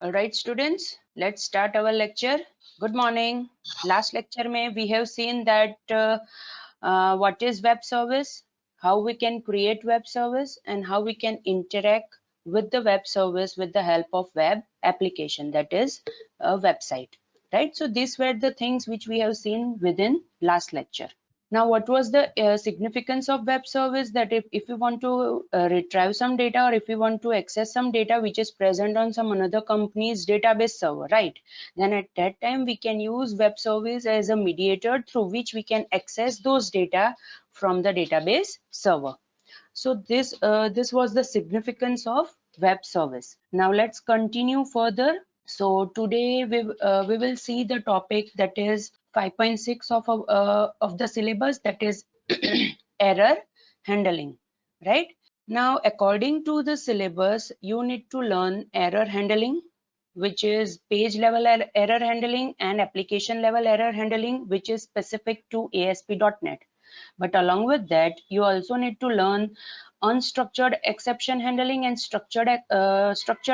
All right, students, let's start our lecture. Good morning. Last lecture mein we have seen that what is web service, how we can create web service, and how we can interact with the web service with the help of web application, that is a website, right? So these were the things which we have seen within last lecture. Now, what was the significance of web service? That if you want to retrieve some data, or if you want to access some data which is present on some another company's database server, right? Then at that time we can use web service as a mediator through which we can access those data from the database server. So this was the significance of web service. Now let's continue further. So today we will see the topic that is 5.6 of the syllabus, that is error handling, right? Now according to the syllabus, you need to learn error handling, which is page level error handling, and application level error handling, which is specific to ASP.NET. But along with that, you also need to learn unstructured exception handling and structured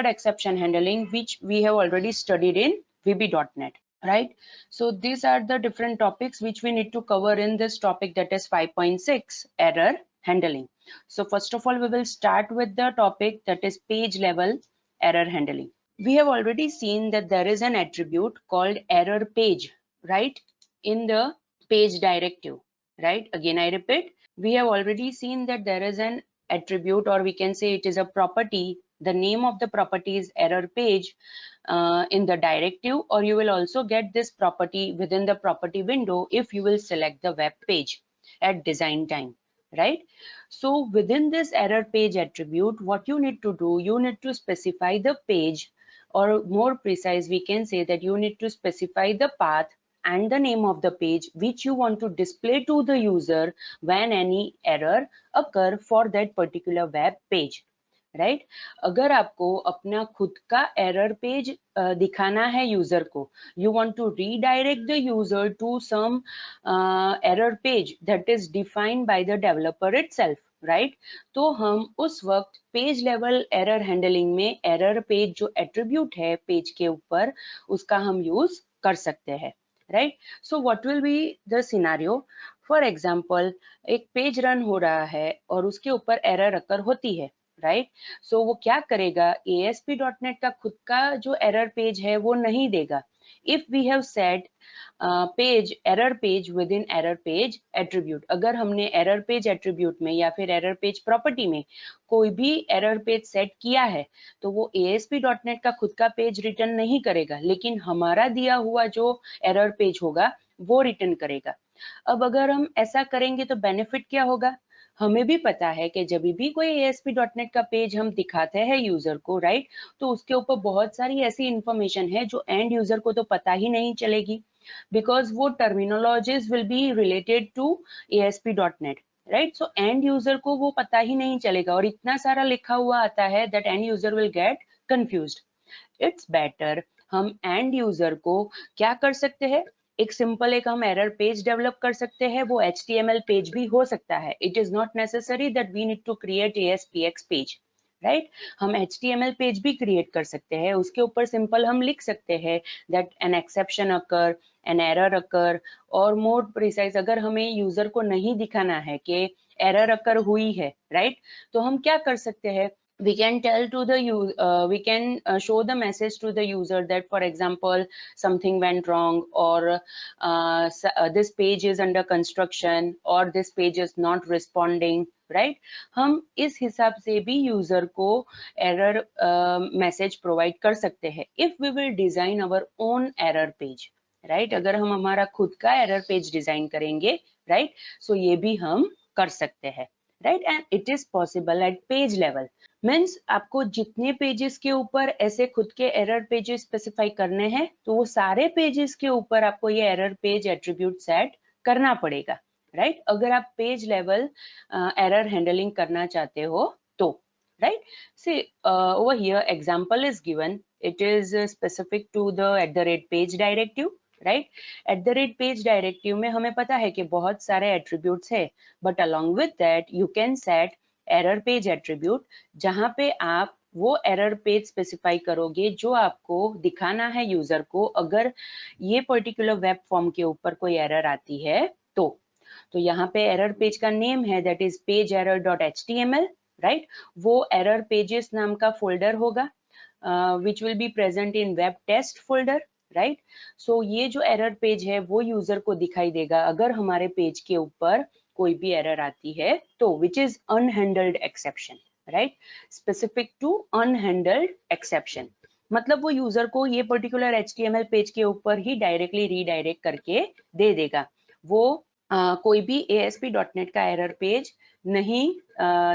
exception handling, which we have already studied in VB.NET, right? So these are the different topics which we need to cover in this topic, that is 5.6 error handling. So first of all, we will start with the topic that is page level error handling. We have already seen that there is an attribute called error page, right, in the page directive, right? Again, I repeat, we have already seen that there is an attribute, or we can say it is a property. The name of the property is error page in the directive, or you will also get this property within the property window if you will select the web page at design time, right? So within this error page attribute, what you need to do, you need to specify the page, or more precise, we can say that you need to specify the path and the name of the page which you want to display to the user when any error occur for that particular web page, right अगर आपको अपना खुद का error page दिखाना है user को, you want to redirect the user to some error page that is defined by the developer itself, right? तो हम उस वक्त पेज लेवल एरर हैंडलिंग में एरर पेज जो एट्रीब्यूट है पेज के ऊपर, उसका हम यूज कर सकते हैं, right? So what will be the scenario? For example, एक पेज रन हो रहा है और उसके ऊपर एरर अकर होती है, राइट? सो वो क्या करेगा, ASP.NET का खुद का जो एरर पेज है वो नहीं देगा. If we have set page error page within error page attribute, अगर हमने एरर पेज एट्रीब्यूट में या फिर एरर पेज प्रॉपर्टी में कोई भी एरर पेज सेट किया है, तो वो ASP.NET का खुद का पेज रिटर्न नहीं करेगा, लेकिन हमारा दिया हुआ जो एरर पेज होगा वो रिटर्न करेगा. अब अगर हम ऐसा करेंगे तो बेनिफिट क्या होगा? हमें भी पता है कि जब भी कोई ASP.NET का पेज हम दिखाते हैं यूजर को, राइट, तो उसके ऊपर बहुत सारी ऐसी इंफॉर्मेशन है जो एंड यूजर को तो पता ही नहीं चलेगी, बिकॉज वो terminologies will be related to ASP.NET, right? So end user को वो पता ही नहीं चलेगा, और इतना सारा लिखा हुआ आता है that and user will gate confused. It's better हम एंड यूजर को क्या कर सकते हैं, एक सिंपल एक हम एरर पेज डेवलप कर सकते हैं. वो HTML पेज भी हो सकता है. It is not necessary that we need to create ASPX page, right? हम HTML पेज भी क्रिएट कर सकते हैं. उसके ऊपर सिंपल हम लिख सकते हैं that an exception occur, an error अकर, और मोर प्रिसाइज अगर हमें यूजर को नहीं दिखाना है कि एरर अकर हुई है, राइट, तो हम क्या कर सकते हैं, we can tell to the we can show the message to the user that, for example, something went wrong, or this page is under construction, or this page is not responding, right? हम इस हिसाब से भी user को error message provide कर सकते हैं if we will design our own error page, right? अगर हम हमारा खुद का एरर पेज डिजाइन करेंगे, राइट, सो ये भी हम कर सकते हैं, right? And it is possible at page level. Means आपको जितने पेजेस के ऊपर ऐसे खुद के एरर पेजेस स्पेसिफाई करने हैं, तो वो सारे पेजेस के ऊपर आपको ये एरर पेज एट्रीब्यूट सेट करना पड़ेगा, राइट? अगर आप पेज लेवल एरर हैंडलिंग करना चाहते हो तो, right? See over here example is given. It is specific to the @page directive, right? @page directive में हमें पता है कि बहुत सारे एट्रीब्यूट्स है, but along with that you can set error page attribute, जहां पे आप वो एरर पेज स्पेसिफाई करोगे जो आपको दिखाना है यूजर को अगर ये पर्टिकुलर वेब फॉर्म के ऊपर कोई एरर आती है तो यहाँ पे एरर पेज का नेम है दैट इज pageerror.html, राइट। वो एरर पेजेस नाम का फोल्डर होगा which will be present in web test folder, right. So ये जो एरर पेज है वो यूजर को दिखाई देगा अगर हमारे पेज के ऊपर कोई भी एरर आती है तो which is unhandled exception, right, specific to unhandled exception. मतलब वो यूजर को ये पर्टिकुलर HTML पेज के ऊपर ही डायरेक्टली रीडायरेक्ट करके दे देगा, वो कोई भी ASP.NET का एरर पेज नहीं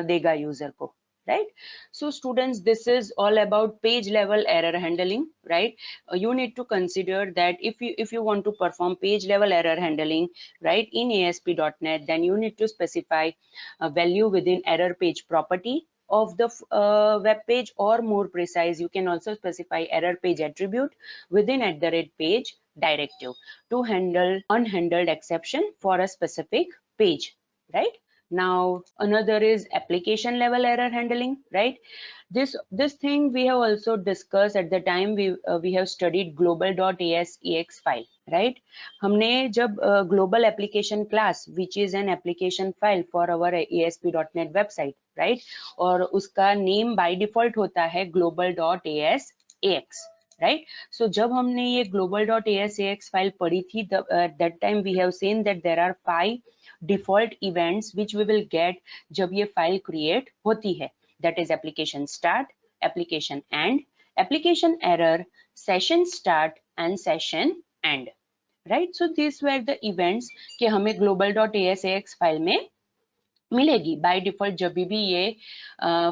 देगा यूजर को, right? So students, this is all about page level error handling, right? You need to consider that if you want to perform page level error handling, right, in ASP.NET, then you need to specify a value within error page property of the web page, or more precise, you can also specify error page attribute within @page directive to handle unhandled exception for a specific page, right? Now another is application level error handling, right? This thing we have also discussed at the time we have studied global.asex file, right? हमने जब global application class which is an application file for our ASP.NET website, right? और उसका name by default होता है global.asex, right? So जब हमने ये global.asex file पढ़ी थी, that time we have seen that there are 5 default events which we will get जब ये file create होती है, that is application start, application end, application error, session start and session end, right? So these were the events कि हमें global.asex file में मिलेगी by default जब भी ये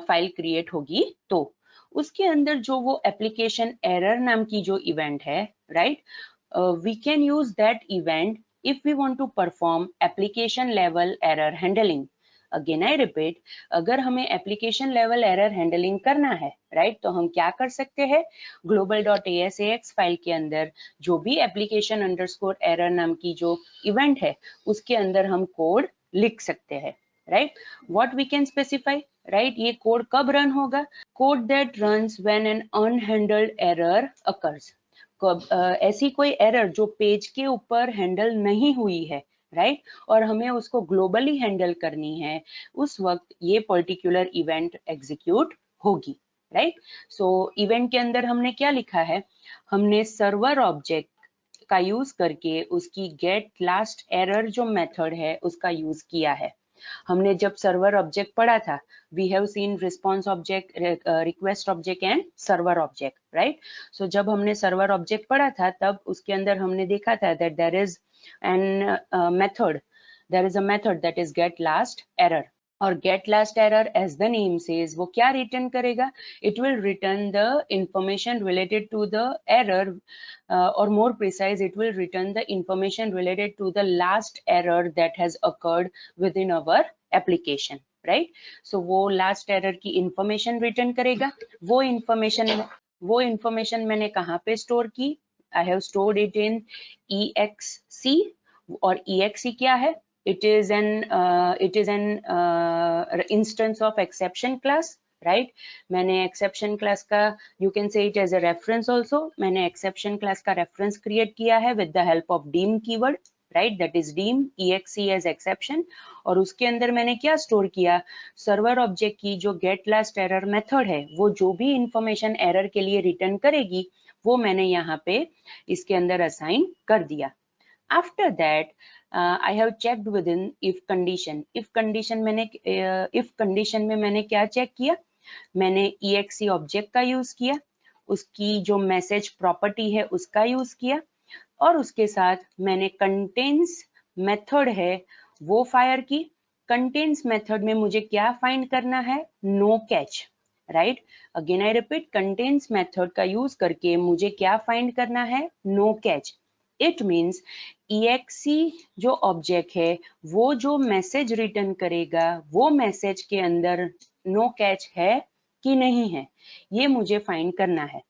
फाइल क्रिएट होगी तो उसके अंदर जो वो एप्लीकेशन एरर नाम की जो इवेंट है, right, we can use that event if we want to perform application level error handling. Again I repeat, अगर हमें application level error handling करना है, right, तो हम क्या कर सकते हैं, global.asex फाइल के अंदर जो भी application underscore error नाम की जो event है उसके अंदर हम कोड लिख सकते हैं, right? What we can specify, right? ये कोड कब रन होगा, code that runs when an unhandled error occurs. ऐसी कोई एरर जो पेज के ऊपर हैंडल नहीं हुई है, राइट, और हमें उसको ग्लोबली हैंडल करनी है, उस वक्त ये पर्टिकुलर इवेंट एग्जीक्यूट होगी, राइट। सो इवेंट के अंदर हमने क्या लिखा है, हमने सर्वर ऑब्जेक्ट का यूज करके उसकी गेट लास्ट एरर जो मेथड है उसका यूज किया है। हमने जब सर्वर ऑब्जेक्ट पढ़ा था, we have seen response object, request object and server object, right. So जब हमने सर्वर ऑब्जेक्ट पढ़ा था तब उसके अंदर हमने देखा था that there is an method, there is a method that is get last error, और get last error as the name says वो क्या रिटर्न करेगा, it will return the information related to the error, or more precise, it will return the information related to the last error that has occurred within our application, right? So वो last error की information return करेगा, वो information मैंने कहाँ पे store की, I have stored it in exe, और exe क्या है, it is an instance of exception class, right, मैंने एक्सेप्शन क्लास का, you can say it as a reference also, मैंने एक्सेप्शन क्लास का रेफरेंस क्रिएट किया है with the help of dim keyword, right, that is dim exe as exception, और उसके अंदर मैंने क्या स्टोर किया, सर्वर ऑब्जेक्ट की जो गेट लास्ट एरर मेथड है वो जो भी इंफॉर्मेशन एरर के लिए रिटर्न करेगी वो मैंने यहाँ पे इसके अंदर असाइन कर दिया। After that I have checked within if condition, if condition में मैंने क्या चेक किया, मैंने exe ऑब्जेक्ट का यूज किया, उसकी जो मैसेज प्रॉपर्टी है उसका यूज किया, और उसके साथ मैंने कंटेन्स मेथड है वो फायर की। कंटेन्स मेथड में मुझे क्या फाइंड करना है, no catch, right. Again I repeat, contains method का यूज करके मुझे क्या फाइंड करना है, no catch. It means exe जो ऑब्जेक्ट है वो जो मैसेज रिटर्न करेगा वो मैसेज के अंदर नो कैच है कि नहीं है, ये मुझे फाइंड करना है।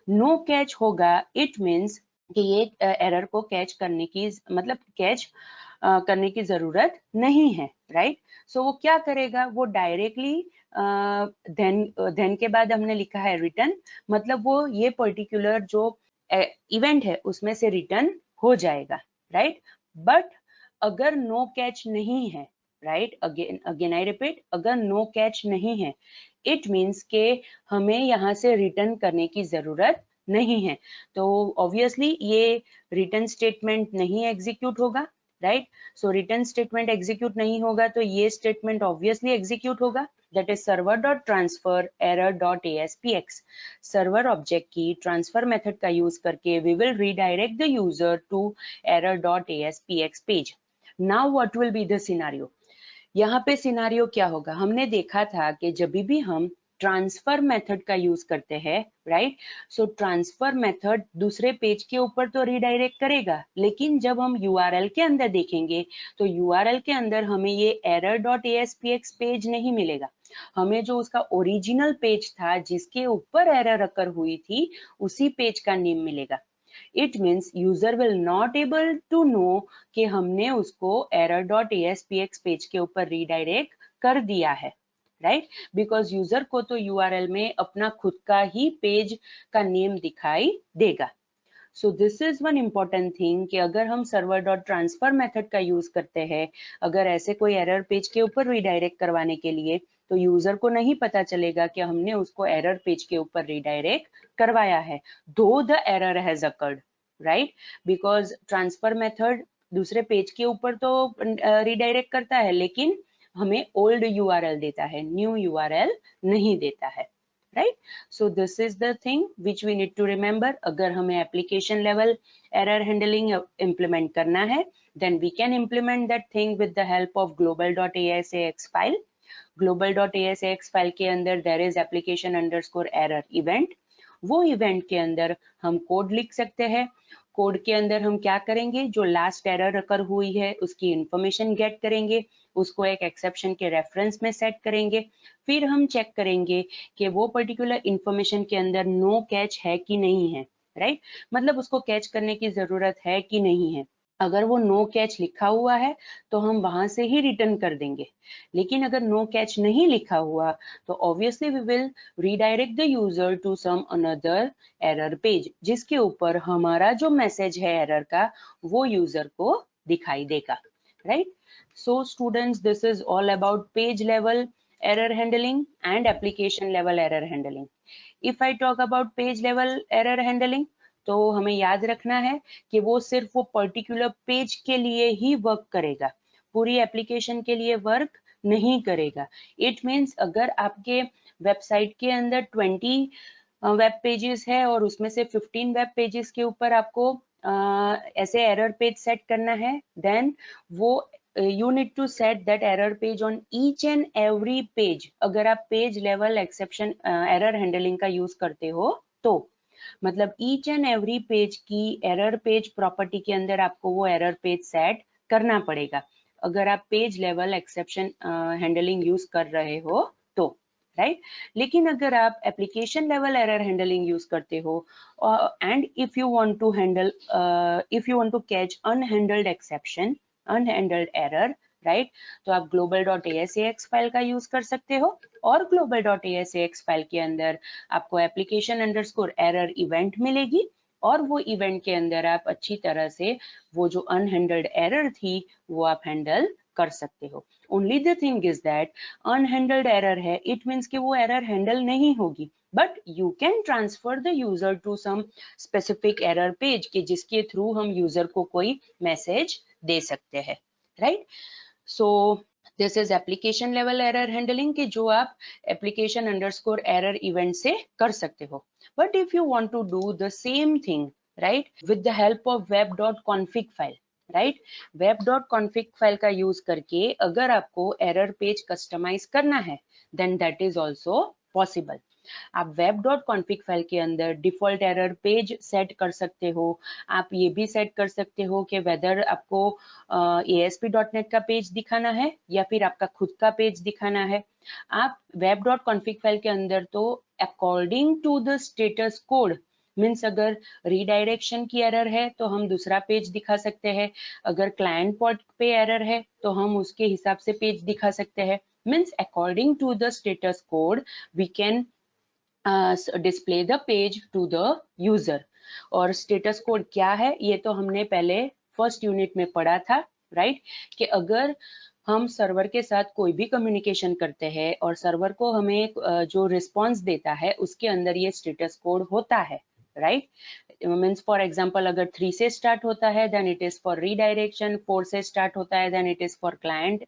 नो कैच होगा, इट मीन्स कि ये एरर को कैच करने की, मतलब कैच करने की जरूरत नहीं है, राइट। सो वो क्या करेगा, वो डायरेक्टली देन के बाद हमने लिखा है रिटर्न, मतलब वो ये पर्टिकुलर जो इवेंट है उसमें से रिटर्न हो जाएगा, राइट। बट अगर नो कैच नहीं है, राइट, अगेन आई रिपीट, अगर नो कैच नहीं है, इट मीन्स के हमें यहाँ से रिटर्न करने की जरूरत नहीं है, तो ऑब्वियसली ये रिटर्न स्टेटमेंट नहीं एग्जीक्यूट होगा, right. So return statement execute नहीं होगा तो ये स्टेटमेंट ऑब्वियसली एग्जीक्यूट होगा, that is server dot transfer error dot ASPX। Server object की ट्रांसफर मेथड का यूज करके we will redirect the user to error dot ASPX page. Now what will be the scenario? यहाँ पे scenario क्या होगा? हमने देखा था कि जब भी हम ट्रांसफर मेथड का यूज करते हैं, राइट, सो ट्रांसफर मेथड दूसरे पेज के ऊपर तो रीडायरेक्ट करेगा, लेकिन जब हम URL के अंदर देखेंगे तो URL के अंदर हमें ये एरर डॉट ASPX पेज नहीं मिलेगा, हमें जो उसका ओरिजिनल पेज था जिसके ऊपर एरर अकर हुई थी उसी पेज का नेम मिलेगा। It means user will not able to know कि हमने उसको एरर डॉट ASPX पेज के ऊपर रीडायरेक्ट कर दिया है, राइट, बिकॉज यूजर को तो URL में अपना खुद का ही पेज का नेम दिखाई देगा। सो this is one important thing कि अगर हम सर्वर डॉट ट्रांसफर मेथड का यूज करते हैं, अगर ऐसे कोई एरर पेज के ऊपर रीडायरेक्ट करवाने के लिए, तो यूजर को नहीं पता चलेगा कि हमने उसको एरर पेज के ऊपर रीडायरेक्ट करवाया है, दो the error has occurred, right, because transfer method दूसरे पेज के ऊपर तो रीडायरेक्ट करता है, लेकिन हमें ओल्ड URL देता है, न्यू URL नहीं देता है, right. So this is the thing which we need to remember. अगर हमें application level error handling implement करना है, then we can implement that thing with the help of global.asax file. global.asax file के अंदर there is application underscore error event। वो event के अंदर हम कोड लिख सकते हैं। कोड के अंदर हम क्या करेंगे, जो लास्ट एरर अकर हुई है उसकी इंफॉर्मेशन गेट करेंगे, उसको एक एक्सेप्शन के रेफरेंस में सेट करेंगे, फिर हम चेक करेंगे कि वो पर्टिकुलर इंफॉर्मेशन के अंदर नो कैच है कि नहीं है, राइट, मतलब उसको कैच करने की जरूरत है कि नहीं है। अगर वो नो कैच लिखा हुआ है तो हम वहां से ही रिटर्न कर देंगे, लेकिन अगर नो कैच नहीं लिखा हुआ तो obviously we will redirect the user to some another error page, जिसके ऊपर हमारा जो मैसेज है एरर का वो यूजर को दिखाई देगा, right. So students, this is all about page level error handling and application level error handling. If I talk about page level error handling, तो हमें याद रखना है कि वो सिर्फ वो पर्टिकुलर पेज के लिए ही वर्क करेगा, पूरी एप्लीकेशन के लिए वर्क नहीं करेगा। इट मीन्स अगर आपके वेबसाइट के अंदर 20 वेब पेजेस है और उसमें से 15 वेब पेजेस के ऊपर आपको ऐसे एरर पेज सेट करना है, देन वो you need to set that error page on each and every page। अगर आप page level exception error handling का यूज करते हो तो मतलब ईच एंड एवरी पेज की एरर पेज प्रॉपर्टी के अंदर आपको वो एरर पेज सेट करना पड़ेगा, अगर आप page level exception handling use कर रहे हो तो, राइट। लेकिन अगर आप application level error handling use करते हो and if you want to handle if you want to catch unhandled exception, unhandled error, right, तो आप global.asax फाइल का यूज कर सकते हो, और global.asax फाइल के अंदर आपको एप्लीकेशन अंडरस्कोर एरर इवेंट मिलेगी, और वो इवेंट के अंदर आप अच्छी तरह से वो जो अनहैंडल्ड एरर थी वो आप हैंडल कर सकते हो। Only the thing is that unhandled error है, इट मीन्स कि वो एरर हैंडल नहीं होगी, but you can transfer the user to some specific error page के जिसके थ्रू हम यूजर को कोई मैसेज दे सकते हैं, right. So this is application level error handling कि जो आप एप्लीकेशन अंडरस्कोर एरर इवेंट से कर सकते हो। But if you want to do the same thing, right, with the help of web.config file, right, web.config file का use करके अगर आपको एरर पेज कस्टमाइज करना है, then that is also possible. आप web.config फाइल के अंदर डिफॉल्ट एरर पेज सेट कर सकते हो, आप ये भी सेट कर सकते हो कि वेदर आपको ASP.NET का पेज दिखाना है या फिर आपका खुद का पेज दिखाना है। आप web.config फाइल के अंदर तो according to the status code, means अगर रीडायरेक्शन की एरर है तो हम दूसरा पेज दिखा सकते हैं, अगर क्लाइंट पोर्ट पे एरर है तो हम उसके हिसाब से पेज दिखा सकते हैं, means according to the status code we can display the page to the user. और status code क्या है ये तो हमने पहले फर्स्ट यूनिट में पढ़ा था, राइट, कि अगर हम सर्वर के साथ कोई भी कम्युनिकेशन करते हैं और सर्वर को हमें जो रिस्पॉन्स देता है उसके अंदर ये स्टेटस कोड होता है, राइट. मीन्स फॉर एग्जांपल अगर 3 से स्टार्ट होता है then it is for redirection, 4 से स्टार्ट होता है then it is for client,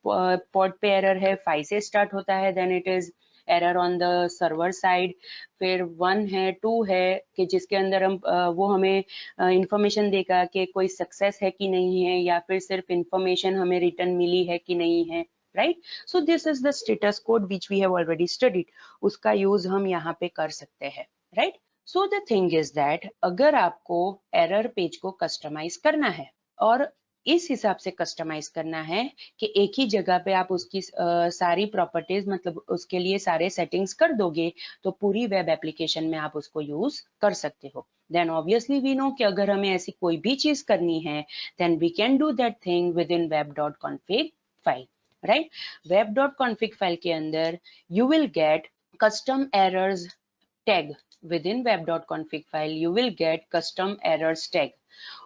port पे एरर है, 5 से स्टार्ट होता है then it is error on the server side, फिर 1 है, 2 है कि जिसके अंदर हम वो हमें इंफॉर्मेशन देगा कि कोई सक्सेस है कि नहीं है या फिर सिर्फ इंफॉर्मेशन हमें रिटर्न मिली है कि नहीं है, right. So this is the status code which we have already studied, उसका यूज हम यहाँ पे कर सकते हैं, right. So the thing is that अगर आपको एरर पेज को कस्टमाइज करना है और इस हिसाब से कस्टमाइज करना है कि एक ही जगह पे आप उसकी सारी प्रॉपर्टीज मतलब उसके लिए सारे सेटिंग्स कर दोगे तो पूरी वेब एप्लीकेशन में आप उसको यूज कर सकते हो. देन ऑब्वियसली वी नो कि अगर हमें ऐसी कोई भी चीज करनी है then we can do that thing within web.config file, right. web.config file के अंदर you will get custom errors tag. within web.config file you will get custom errors tag.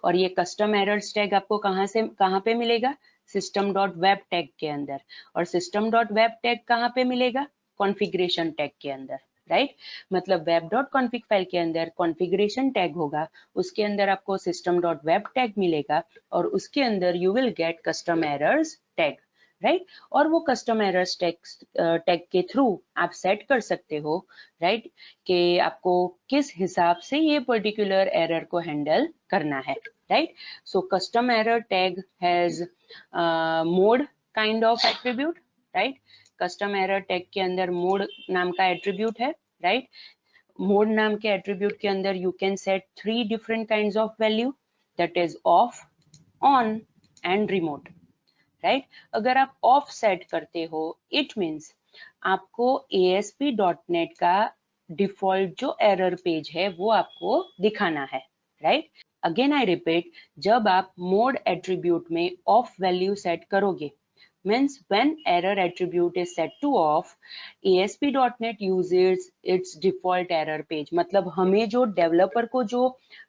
और ये custom errors tag आपको कहाँ पे मिलेगा? system.web tag के अंदर. और system.web tag कहाँ पे मिलेगा? configuration tag के अंदर, राइट. मतलब web.config फाइल के अंदर configuration tag होगा, उसके अंदर आपको system.web tag मिलेगा और उसके अंदर you will get custom errors tag, right. और वो कस्टम एरर्स टैग के थ्रू आप सेट कर सकते हो, राइट, कि आपको किस हिसाब से ये पर्टिकुलर एरर को हैंडल करना है, right. So custom error tag has mode kind of attribute, right. Custom error tag के अंदर मोड नाम का एट्रीब्यूट है, राइट. मोड नाम के एट्रीब्यूट के अंदर you can set 3 different kinds of value, that is of, on and remote, right. अगर आप ऑफ सेट करते हो इट मीन्स आपको ASP.NET का डिफॉल्ट जो एरर पेज है वो आपको दिखाना है, राइट. अगेन आई रिपीट, जब आप मोड एट्रीब्यूट में ऑफ वैल्यू सेट करोगे means when error attribute is set to off ASP.NET uses its default error page. मतलब हमें जो डेवलपर को जो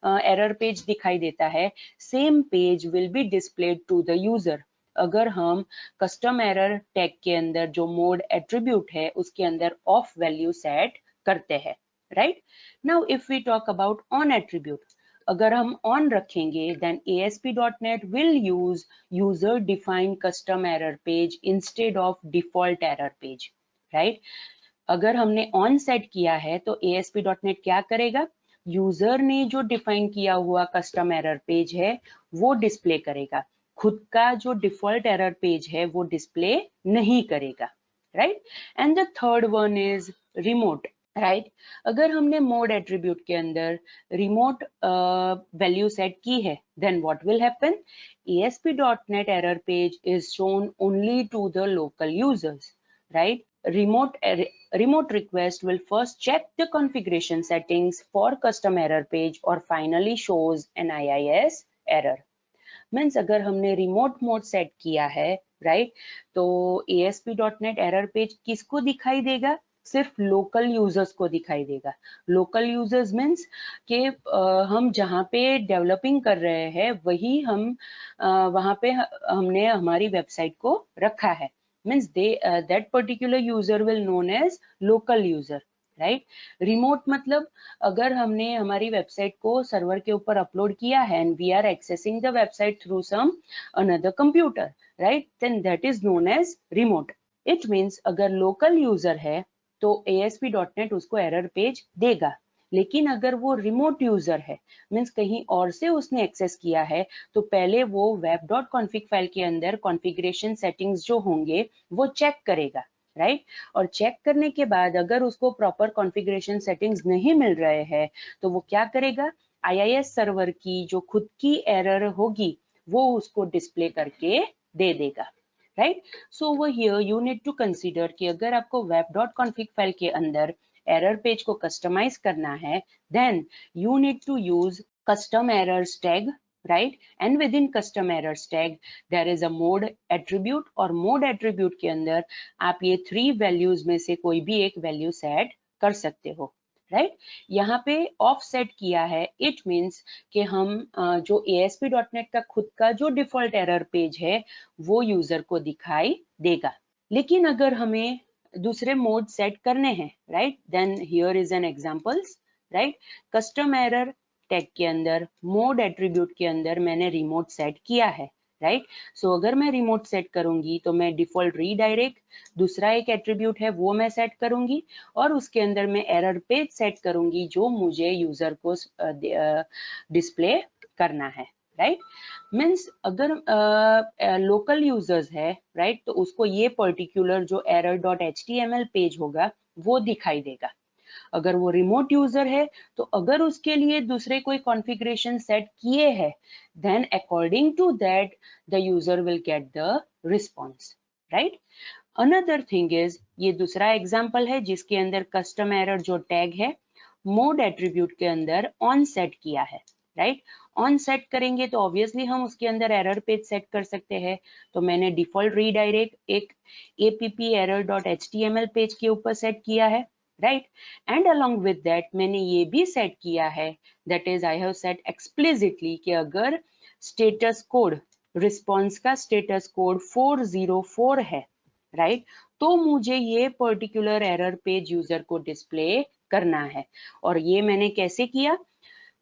एरर पेज दिखाई देता है same page will be displayed to the user अगर हम कस्टम एरर टैग के अंदर जो मोड एट्रीब्यूट है उसके अंदर ऑफ वैल्यू सेट करते हैं, right. Now if we talk about on attribute, अगर हम ऑन रखेंगे then ASP.NET will use user defined custom error page instead of default error page, right. अगर हमने ऑन सेट किया है तो ASP.NET क्या करेगा? यूजर ने जो डिफाइन किया हुआ कस्टम एरर पेज है वो डिस्प्ले करेगा, खुद का जो डिफॉल्ट एरर पेज है वो डिस्प्ले नहीं करेगा, right. And the third one is remote, right. अगर हमने मोड एट्रीब्यूट के अंदर रिमोट वैल्यू सेट की है then what will happen? ASP.NET error page is shown only to the local users, right. Remote request will first check the configuration settings for custom error page or finally shows an IIS error. Means अगर हमने remote mode set किया है, right, तो ASP.NET error page किसको दिखाई देगा? सिर्फ local users को दिखाई देगा. लोकल यूजर्स मीन्स कि हम जहाँ पे डेवलपिंग कर रहे हैं वही हम वहाँ पे हमने हमारी वेबसाइट को रखा है. Means that particular user will known as local user, right. Remote मतलब अगर हमने हमारी वेबसाइट को सर्वर के ऊपर अपलोड किया है and we are accessing the website through some another computer, right, then that is known as remote. It means अगर लोकल यूजर है तो ASP.NET उसको एरर पेज देगा, लेकिन अगर वो रिमोट यूजर है मीन्स कहीं और से उसने एक्सेस किया है तो पहले वो web.config फाइल के अंदर कॉन्फ़िगरेशन सेटिंग्स जो होंगे वो चेक करेगा, राइट. और चेक करने के बाद अगर उसको प्रॉपर कॉन्फ़िगरेशन सेटिंग्स नहीं मिल रहे हैं तो वो क्या करेगा? IIS सर्वर की जो खुद की एरर होगी वो उसको डिस्प्ले करके दे देगा, right. So over here you need to consider कि अगर आपको web.config फाइल के अंदर एरर पेज को कस्टमाइज करना है then you need to use custom errors tag, right, and within custom errors tag there is a mode attribute, और mode attribute के अंदर आप ये 3 वैल्यूज में से कोई भी एक वैल्यू सेट कर सकते हो, राइट। यहाँ पे ऑफ सेट किया है, इट मीन्स कि हम जो ASP.NET का खुद का जो डिफॉल्ट एरर पेज है वो यूजर को दिखाई देगा। लेकिन अगर हमें दूसरे मोड सेट करने हैं, right, then here is an examples, right. Custom error tag के अंदर मोड एट्रीब्यूट के अंदर मैंने रिमोट सेट किया है, राइट। सो अगर मैं रिमोट सेट करूंगी तो मैं डिफॉल्ट रीडायरेक्ट दूसरा एक एट्रीब्यूट है वो मैं सेट करूंगी, और उसके अंदर मैं एरर पेज सेट करूंगी जो मुझे यूजर को डिस्प्ले करना है, राइट। मीन्स अगर लोकल यूजर्स है, राइट, तो उसको ये पर्टिकुलर जो error.html पेज होगा वो दिखाई देगा। अगर वो रिमोट यूजर है तो अगर उसके लिए दूसरे कोई कॉन्फ़िगरेशन सेट किए हैं, then according to that the user will get the response, right. Another thing is, ये दूसरा एग्जांपल है जिसके अंदर कस्टम एरर जो टैग है मोड एट्रीब्यूट के अंदर ऑन सेट किया है, राइट। ऑन सेट करेंगे तो ऑब्वियसली हम उसके अंदर एरर पेज सेट कर सकते हैं। तो मैंने डिफॉल्ट रीडायरेक्ट एक app error.html पेज के ऊपर सेट किया है, right. And along with that मैंने ये भी सेट किया है, that is I have set explicitly कि अगर स्टेटस कोड रिस्पॉन्स का स्टेटस कोड 404 है, राइट, तो मुझे ये पर्टिकुलर एरर पेज यूजर को डिस्प्ले करना है। और ये मैंने कैसे किया,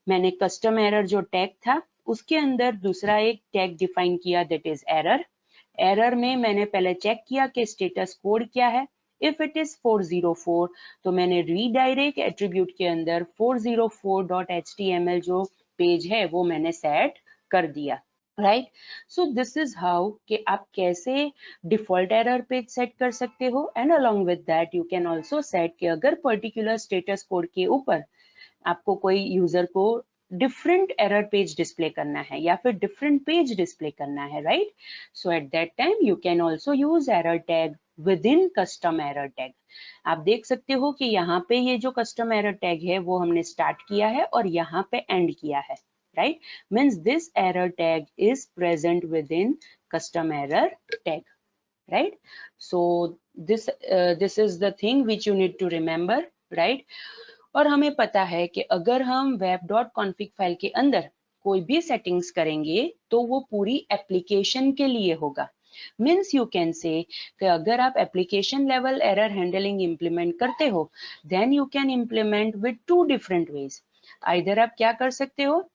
मैंने कस्टम एरर जो टैग था उसके अंदर दूसरा एक टैग डिफाइन किया, दैट इज एरर। एरर में मैंने पहले चेक किया कि स्टेटस कोड क्या है। इफ इट इज 404 तो मैंने रीडायरेक्ट एट्रीब्यूट के अंदर 404.html जो पेज है वो मैंने सेट कर दिया, right. So this is how कि आप कैसे डिफॉल्ट एरर पेज सेट कर सकते हो। And along with that you can also set कि अगर पर्टिकुलर स्टेटस कोड के ऊपर आपको कोई यूजर को डिफरेंट एरर पेज डिस्प्ले करना है या फिर डिफरेंट पेज डिस्प्ले करना है, right. So at that time you can also use error tag with in custom error tag. आप देख सकते हो कि यहाँ पे ये जो कस्टम एरर टैग है वो हमने स्टार्ट किया है और यहाँ पे एंड किया है, right, means this error tag is present within custom error tag, right. So this is the thing which you need to remember, right. और हमें पता है कि अगर हम web.config फाइल के अंदर कोई भी सेटिंग्स करेंगे तो वो पूरी एप्लीकेशन के लिए होगा। मीन्स यू कैन से कि अगर आप application level error handling implement करते हो then you can implement with 2 different ways. Either आप क्या कर सकते हो,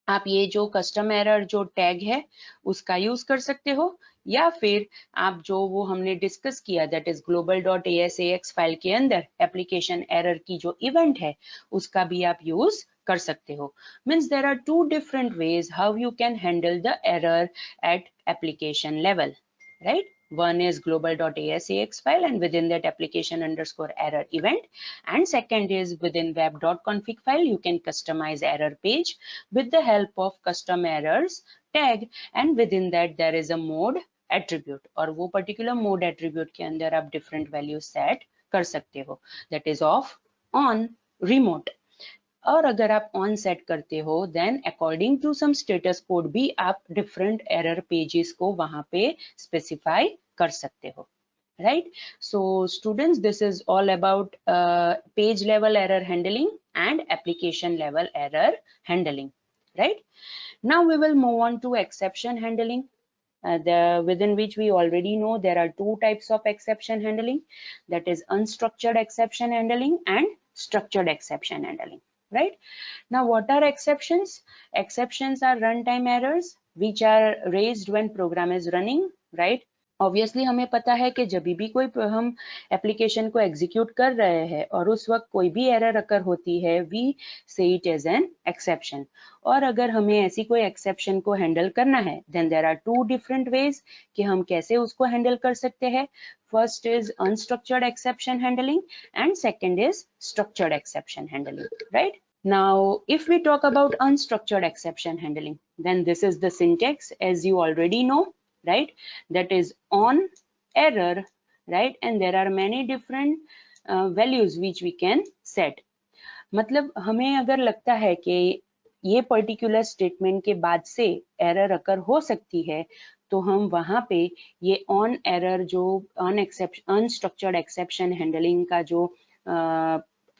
आप ये जो कस्टम एरर जो टैग है उसका यूज कर सकते हो, या फिर आप जो वो हमने डिस्कस किया दैट इज global.asax फाइल के अंदर एप्लीकेशन एरर की जो इवेंट है उसका भी आप यूज कर सकते हो। Means there are 2 different ways how you can handle the error at application level, right. One is global.asax file and within that application underscore error event, and second is within web.config file you can customize error page with the help of custom errors tag, and within that there is a mode attribute और वो particular mode attribute के अंदर आप different values set कर सकते हो, that is off, on, remote। और अगर आप ऑन सेट करते हो then according to some status code भी आप डिफरेंट एरर पेजेस को वहां पे स्पेसिफाई कर सकते हो, right. So students, this is all about page level error handling and application level error handling, right. Now we will move on to exception handling, within which we already know there are 2 types of exception handling, that is unstructured exception handling and structured exception handling, right. Now what are exceptions? Exceptions are runtime errors which are raised when program is running, right. Obviously हमें पता है कि जब भी कोई हम application को execute कर रहे हैं और उस वक्त कोई भी एरर अकर होती है वी से इट एज एन एक्सेप्शन। और अगर हमें ऐसी कोई एक्सेप्शन को हैंडल करना है then there are 2 different ways कि हम कैसे उसको हैंडल कर सकते हैं। First is unstructured exception handling and second is structured exception handling, right. Now, if we talk about unstructured exception handling, then this is the syntax as you already know, right. That is on error, right, and there are many different values which we can set। मतलब हमें अगर लगता है कि ये particular statement के बाद से एरर अकर हो सकती है, तो हम वहां पे ये ऑन एरर जो अनस्ट्रक्चर्ड एक्सेप्शन हैंडलिंग का जो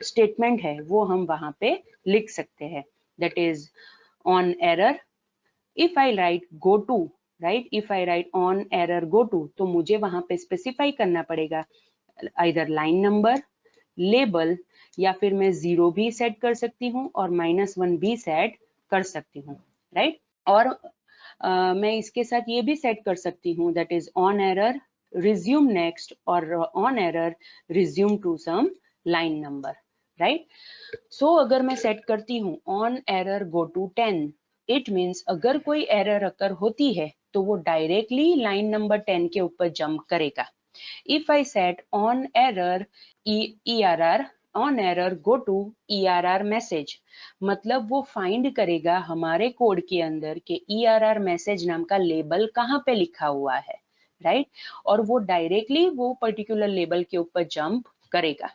स्टेटमेंट है वो हम वहां पे लिख सकते हैं. That is on error. If I write go to, right, if I write on error go to, तो मुझे वहां पे स्पेसिफाई करना पड़ेगा इधर लाइन नंबर, लेबल, या फिर मैं 0 भी सेट कर सकती हूँ और -1 भी सेट कर सकती हूँ, राइट. और मैं इसके साथ ये भी सेट कर सकती हूँ, that is on error resume next और on error resume to some line number, right. So अगर मैं सेट करती हूँ on error go to 10, it means अगर कोई एरर अकर होती है तो वो डायरेक्टली लाइन नंबर 10 के ऊपर जंप करेगा. If I set on error ERR, on error go to ERR message, मतलब वो फाइंड करेगा हमारे कोड के अंदर के ERR मैसेज नाम का लेबल कहाँ पे लिखा हुआ है, राइट. और वो डायरेक्टली वो पर्टिकुलर लेबल के ऊपर जंप करेगा.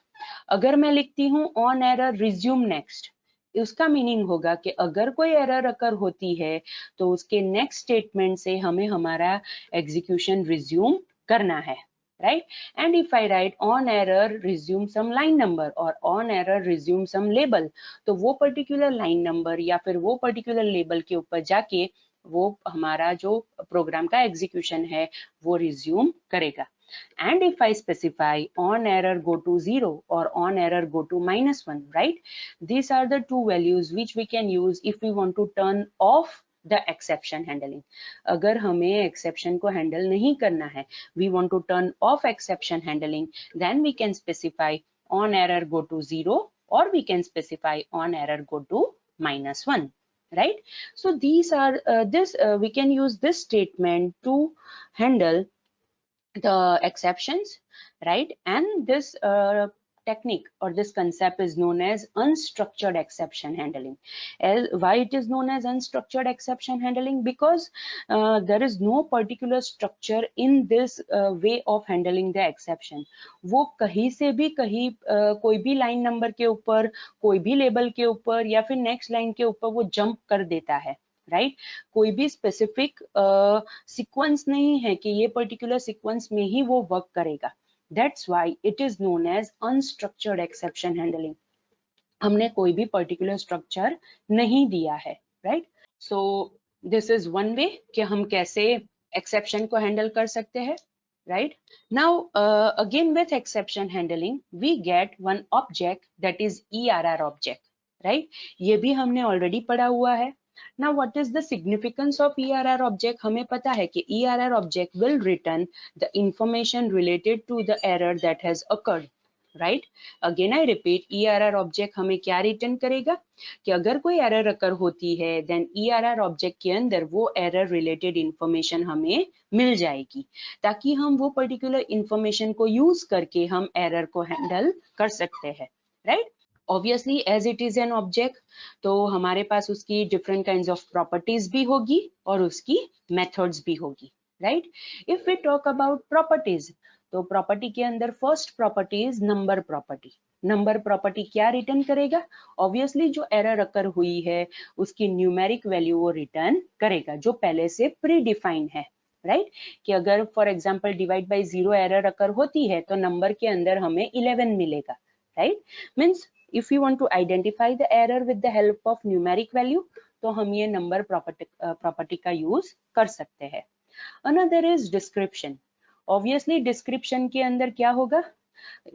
अगर मैं लिखती हूँ ऑन एरर रिज्यूम नेक्स्ट, उसका मीनिंग होगा कि अगर कोई एरर अकर होती है तो उसके नेक्स्ट स्टेटमेंट से हमें हमारा एग्जीक्यूशन रिज्यूम करना है, right. And if I write on error resume some line number or on error resume some label, तो वो particular line number या फिर वो particular label के ऊपर जाके वो हमारा जो प्रोग्राम का एग्जीक्यूशन है वो रिज्यूम करेगा. And if I specify on error go to 0 or on error go to -1, right, these are the two values which we can use if we want to turn off the exception handling. अगर हमें exception को handle नहीं करना है, we want to turn off exception handling, then we can specify on error go to 0 or we can specify on error go to -1, right. So these are we can use this statement to handle the exceptions, right. And this technique or this concept is known as unstructured exception handling. Why it is known as unstructured exception handling? Because there is no particular structure in this way of handling the exception. वो कहीं से भी कहीं कोई भी line number के ऊपर, कोई भी लेबल के ऊपर या फिर नेक्स्ट लाइन के ऊपर वो जंप कर देता है, राइट. कोई भी स्पेसिफिक सीक्वेंस नहीं है कि ये पर्टिकुलर सीक्वेंस में ही वो वर्क करेगा. That's why it is known as unstructured exception handling. हमने कोई भी पर्टिकुलर स्ट्रक्चर नहीं दिया है, right. So this is one way कि हम कैसे एक्सेप्शन को हैंडल कर सकते हैं, right. Now again with exception handling we get one object that is ERR object, right. ये भी हमने already पढ़ा हुआ है. Now what is the significance of ERR object? हमें पता है कि ERR object will return the information related to the error that has occurred, right. Again I repeat, ERR object हमें क्या रिटर्न करेगा कि अगर कोई एरर अकर होती है देन ERR ऑब्जेक्ट के अंदर वो एरर रिलेटेड इंफॉर्मेशन हमें मिल जाएगी, ताकि हम वो पर्टिकुलर इंफॉर्मेशन को यूज करके हम एरर को हैंडल कर सकते हैं, right. Obviously as it is an object तो हमारे पास उसकी डिफरेंट काइंड्स ऑफ प्रॉपर्टीज भी होगी और उसकी मेथड्स भी होगी, right. If we talk about properties, तो प्रॉपर्टी के अंदर first property is number property. Number property क्या रिटर्न करेगा? ऑब्वियसली जो एरर अकर हुई है उसकी न्यूमेरिक वैल्यू वो रिटर्न करेगा जो पहले से प्री डिफाइन है, राइट. कि अगर for example divide by 0 error अकर होती है तो नंबर के अंदर हमें 11 मिलेगा, right. Means if you want to identify the error with the help of numeric value तो हम ये नंबर प्रॉपर्टी का यूज कर सकते हैं. Another is description. Obviously description के अंदर क्या होगा,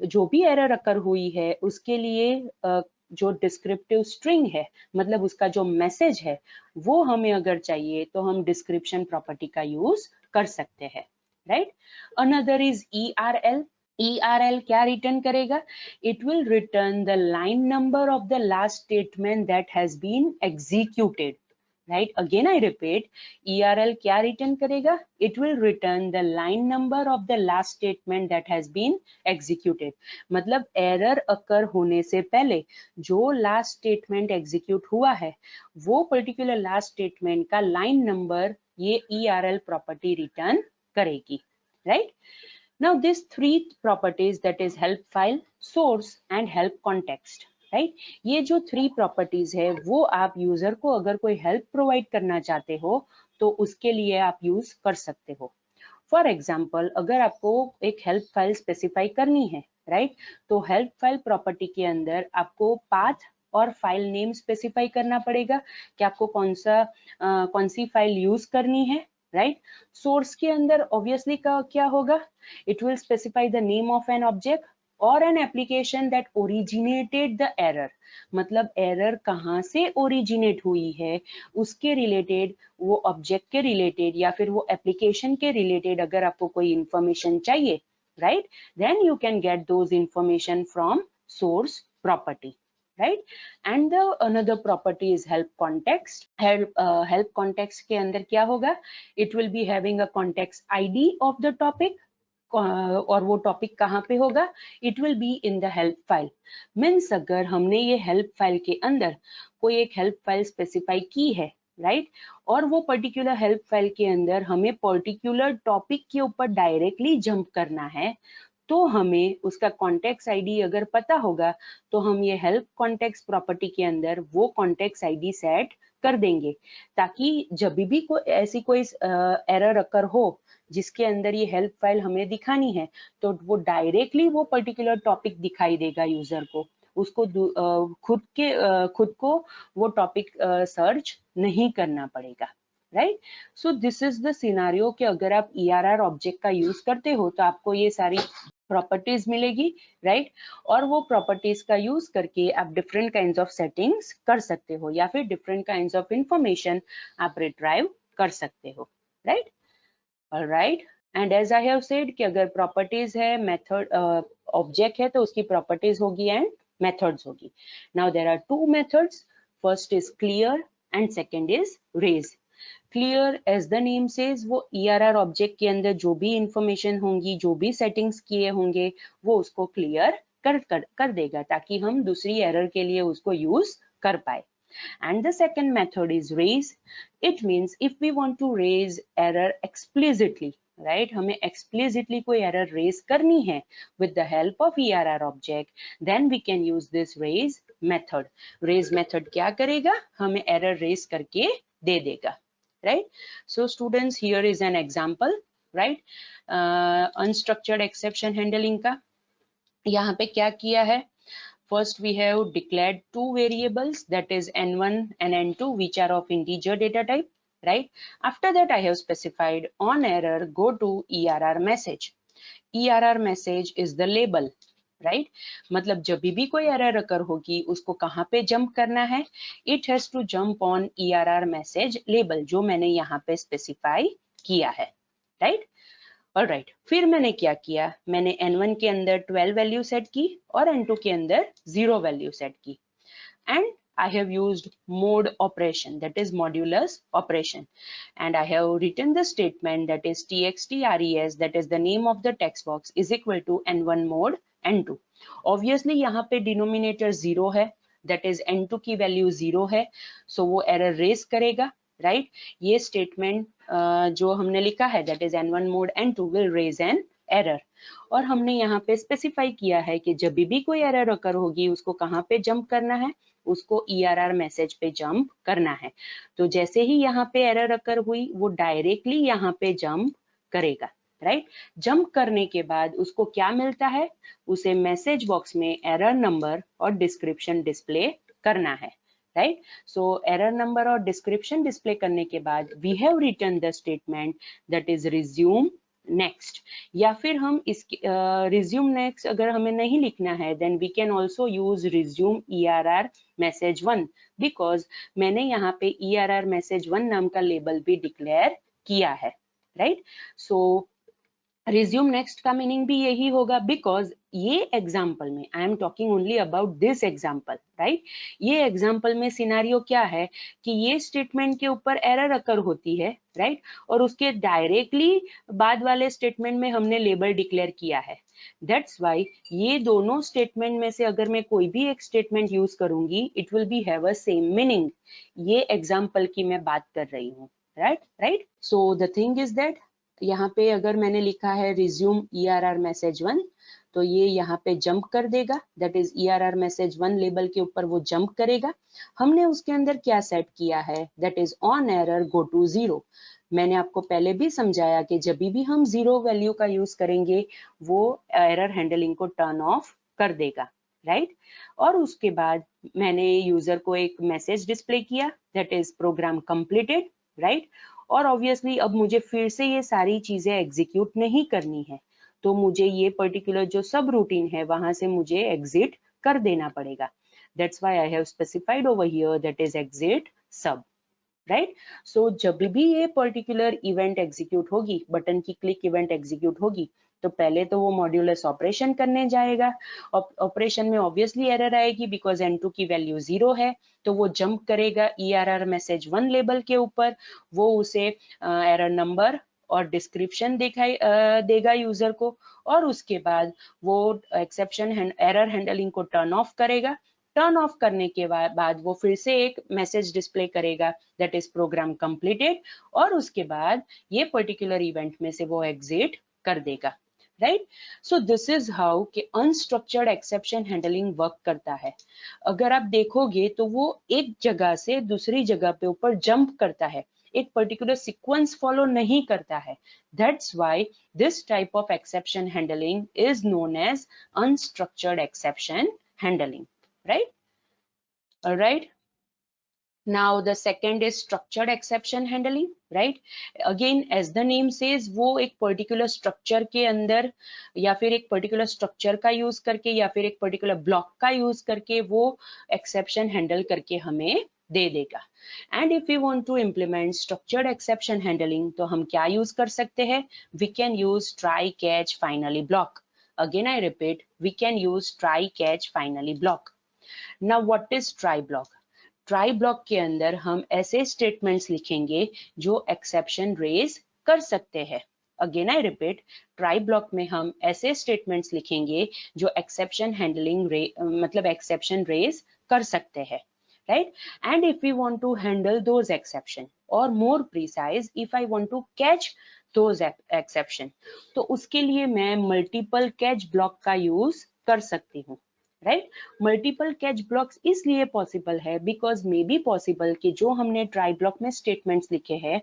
जो भी एरर अकर हुई है उसके लिए जो डिस्क्रिप्टिव स्ट्रिंग है मतलब उसका जो मैसेज है वो हमें अगर चाहिए तो हम डिस्क्रिप्शन प्रॉपर्टी का यूज कर सकते हैं, right. Another is ERL. ERL क्या रिटर्न करेगा? It will return the line number of the last statement that has been executed, right. Again I repeat, ERL क्या रिटर्न करेगा? It will return the line number of the last statement that has been executed. मतलब error अकर होने से पहले जो last statement execute हुआ है वो पर्टिकुलर लास्ट स्टेटमेंट का लाइन नंबर ये ERL प्रॉपर्टी रिटर्न करेगी, right. Now these three properties, that is help file, source and help context, right. ये जो 3 प्रॉपर्टीज है वो आप यूजर को अगर कोई हेल्प प्रोवाइड करना चाहते हो तो उसके लिए आप यूज कर सकते हो। फॉर एग्जाम्पल, अगर आपको एक हेल्प फाइल स्पेसिफाई करनी है, राइट, तो हेल्प फाइल प्रॉपर्टी के अंदर आपको पाथ और फाइल नेम स्पेसिफाई करना पड़ेगा कि आपको कौन सी फाइल यूज करनी है, राइट। सोर्स के अंदर ऑब्वियसली क्या होगा, it will specify the name of an object और an application that originated the error, मतलब एरर कहाँ से ओरिजिनेट हुई है उसके रिलेटेड, वो ऑब्जेक्ट के रिलेटेड या फिर वो एप्लीकेशन के रिलेटेड अगर आपको कोई इंफॉर्मेशन चाहिए, right, then you can get those information from source property, right? And the another property is help context. Help context के अंदर क्या होगा, it will be having a context ID of the topic, और वो topic कहाँ पे होगा, it will be in the help file. Means अगर हमने ये हेल्प फाइल के अंदर कोई एक हेल्प फाइल स्पेसिफाई की है, राइट, और वो पर्टिकुलर हेल्प फाइल के अंदर हमें पर्टिकुलर टॉपिक के ऊपर डायरेक्टली जंप करना है, तो हमें उसका कॉन्टेक्स्ट आईडी अगर पता होगा तो हम ये हेल्प कॉन्टेक्स्ट प्रॉपर्टी के अंदर वो कॉन्टेक्स्ट आईडी सेट कर देंगे, ताकि जब भी ऐसी कोई एरर अकर हो जिसके अंदर ये हेल्प फाइल हमें दिखानी है तो वो डायरेक्टली वो पर्टिकुलर टॉपिक दिखाई देगा यूजर को, उसको खुद को वो टॉपिक सर्च नहीं करना पड़ेगा, right. So this is the scenario कि अगर आप ERR ऑब्जेक्ट का यूज करते हो तो आपको ये सारी प्रॉपर्टीज मिलेगी, राइट, और वो प्रॉपर्टीज का यूज करके आप डिफरेंट काइंड्स ऑफ सेटिंग्स कर सकते हो या फिर डिफरेंट काइंड्स ऑफ इंफॉर्मेशन आप रिट्राइव कर सकते हो, right. Alright, and as I have said कि अगर प्रॉपर्टीज है, मेथड ऑब्जेक्ट है तो उसकी प्रॉपर्टीज होगी एंड मेथड्स होगी। Now there are 2 methods, first is clear and second is raise. Clear as the name says, वो ERR ऑब्जेक्ट के अंदर जो भी इंफॉर्मेशन होंगी, जो भी सेटिंग्स किए होंगे वो उसको क्लियर कर देगा ताकि हम दूसरी एरर के लिए उसको यूज कर पाए। And the second method is raise. It means if we want to raise error explicitly, right, हमें explicitly कोई error raise करनी है with the help of ERR object, then we can use this raise method. Raise method क्या करेगा, हमें error raise करके दे देगा, right? So students, here is an example, right? Unstructured exception handling का यहाँ पे क्या किया है, first we have declared 2 variables, that is n1 and n2, which are of integer data type, right? After that I have specified on error go to ERR message. ERR message is the label, right? मतलब जब भी कोई error अकर होगी उसको कहाँ पे jump करना है, it has to jump on ERR message label जो मैंने यहाँ पे स्पेसिफाई किया है, right? ऑलराइट, फिर मैंने क्या किया, मैंने n1 के अंदर 12 वैल्यू सेट की और n2 के अंदर 0 वैल्यू सेट की, and I have used mode operation, that is modulus operation, and I have written the statement that is txtres, that is the name of the text box, is equal to n1 mod n2. Obviously यहाँ पे denominator 0 है, that is n2 की value 0 है, so वो error raise करेगा, right. ये statement जो हमने लिखा है that is n1 mod n2 will raise an error, और हमने यहाँ पे स्पेसिफाई किया है कि जब भी कोई एरर अकर होगी उसको कहाँ पे जंप करना है, उसको ERR मैसेज पे जंप करना है। तो जैसे ही यहाँ पे एरर अकर हुई वो डायरेक्टली यहाँ पे जंप करेगा, राइट। जंप करने के बाद उसको क्या मिलता है, उसे मैसेज बॉक्स में एरर नंबर और डिस्क्रिप्शन डिस्प्ले करना है, राइट। सो एरर नंबर और डिस्क्रिप्शन डिस्प्ले करने के बाद we have written the statement that is resume next, या फिर हम इस रिज्यूम नेक्स्ट अगर हमें नहीं लिखना है then we can also use resume ERR message 1, because मैंने यहाँ पे ERR मैसेज 1 नाम का लेबल भी डिक्लेयर किया है, राइट। सो रिज्यूम नेक्स्ट का मीनिंग भी यही होगा, बिकॉज ये एग्जाम्पल में I am talking only about this example, right. ये एग्जाम्पल में सिनारियो क्या है कि ये स्टेटमेंट के ऊपर एरर अकर होती है, राइट, और उसके डायरेक्टली बाद वाले स्टेटमेंट में हमने लेबल डिक्लेयर किया है। दैट्स वाई ये दोनों स्टेटमेंट में से अगर मैं कोई भी एक स्टेटमेंट यूज करूंगी it will be have a same meaning, ये एग्जाम्पल की मैं बात कर रही हूँ, right. So the thing is that यहाँ पे अगर मैंने लिखा है रिज्यूम ERR मैसेज 1, तो ये यहाँ पे जंप कर देगा, that is ERR message 1 label के ऊपर वो जंप करेगा। हमने उसके अंदर क्या सेट किया है, that is on error go to 0। मैंने आपको पहले भी समझाया कि जब भी हम 0 वैल्यू का यूज करेंगे वो एरर हैंडलिंग को टर्न ऑफ कर देगा, राइट। और उसके बाद मैंने यूजर को एक मैसेज डिस्प्ले किया, that is program completed, right. और ऑब्वियसली अब मुझे फिर से ये सारी चीजें एग्जीक्यूट नहीं करनी है, तो मुझे ये पर्टिकुलर जो सब रूटीन है वहां से मुझे एग्जिट कर देना पड़ेगा। That's why I have specified over here that is exit सब, राइट। सो जब भी ये पर्टिकुलर इवेंट एग्जीक्यूट होगी, बटन की क्लिक इवेंट एग्जीक्यूट होगी, तो पहले तो वो मॉड्यूलस ऑपरेशन करने जाएगा। ऑपरेशन में ऑब्वियसली एरर आएगी बिकॉज N2 की वैल्यू 0 है, तो वो जंप करेगा ERR मैसेज 1 लेबल के ऊपर, वो उसे एरर नंबर और डिस्क्रिप्शन दिखाई देगा यूजर को, और उसके बाद वो एक्सेप्शन एरर हैंडलिंग को टर्न ऑफ करेगा। टर्न ऑफ करने के बाद वो फिर से एक मैसेज डिस्प्ले करेगा, दैट इज प्रोग्राम कंप्लीटेड, और उसके बाद ये पर्टिकुलर इवेंट में से वो एग्जिट कर देगा, right. So this is how कि अनस्ट्रक्चर्ड एक्सेप्शन हैंडलिंग वर्क करता है। अगर आप देखोगे तो वो एक जगह से दूसरी जगह पे ऊपर जंप करता है, एक पर्टिकुलर सीक्वेंस फॉलो नहीं करता है। That's why this type of exception handling is known as unstructured exception handling, right? All right. Now the second is structured exception handling, right? Again, as the name says, वो एक particular structure के अंदर या फिर एक particular structure का use करके या फिर एक particular block का use करके वो exception handle करके हमें दे देगा। And if we want to implement structured exception handling, तो हम क्या use कर सकते हैं? We can use try catch finally block. Again, I repeat, we can use try catch finally block. Now what is try block? Try block के अंदर हम ऐसे स्टेटमेंट्स लिखेंगे जो एक्सेप्शन रेज कर सकते हैं। Again I repeat, try block में हम ऐसे स्टेटमेंट्स लिखेंगे जो एक्सेप्शन हैंडलिंग मतलब एक्सेप्शन रेज कर सकते हैं, right? And if we want to handle those exception, or more precise, if I want to catch those exception, तो उसके लिए मैं मल्टीपल कैच ब्लॉक का यूज कर सकती हूँ, राइट। मल्टीपल कैच ब्लॉक्स इसलिए पॉसिबल है बिकॉज मे बी पॉसिबल कि जो हमने ट्राई ब्लॉक में स्टेटमेंट्स लिखे हैं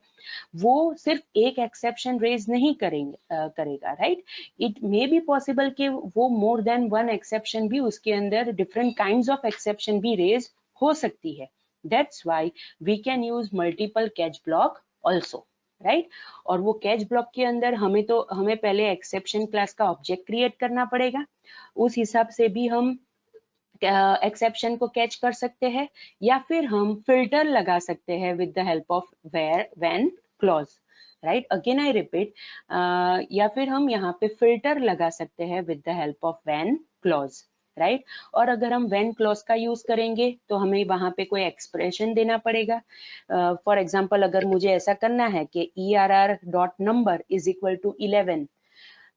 वो सिर्फ एक एक्सेप्शन रेज नहीं करेगा, right. It may be possible कि वो मोर देन वन एक्सेप्शन भी उसके अंदर डिफरेंट काइंड्स ऑफ एक्सेप्शन भी रेज हो सकती है। That's why we can use multiple catch block also, right. और वो कैच ब्लॉक के अंदर हमें पहले एक्सेप्शन क्लास का ऑब्जेक्ट क्रिएट करना पड़ेगा, उस हिसाब से भी हम एक्सेप्शन को कैच कर सकते हैं, या फिर हम फिल्टर लगा सकते हैं with the help of where when clause, right. Again I repeat, या फिर हम यहाँ पे फिल्टर लगा सकते हैं with the help of when clause, right. और अगर हम व्हेन क्लॉज का यूज करेंगे तो हमें वहां पे कोई एक्सप्रेशन देना पड़ेगा। फॉर एग्जाम्पल, अगर मुझे ऐसा करना है कि ERR.number इज इक्वल टू 11,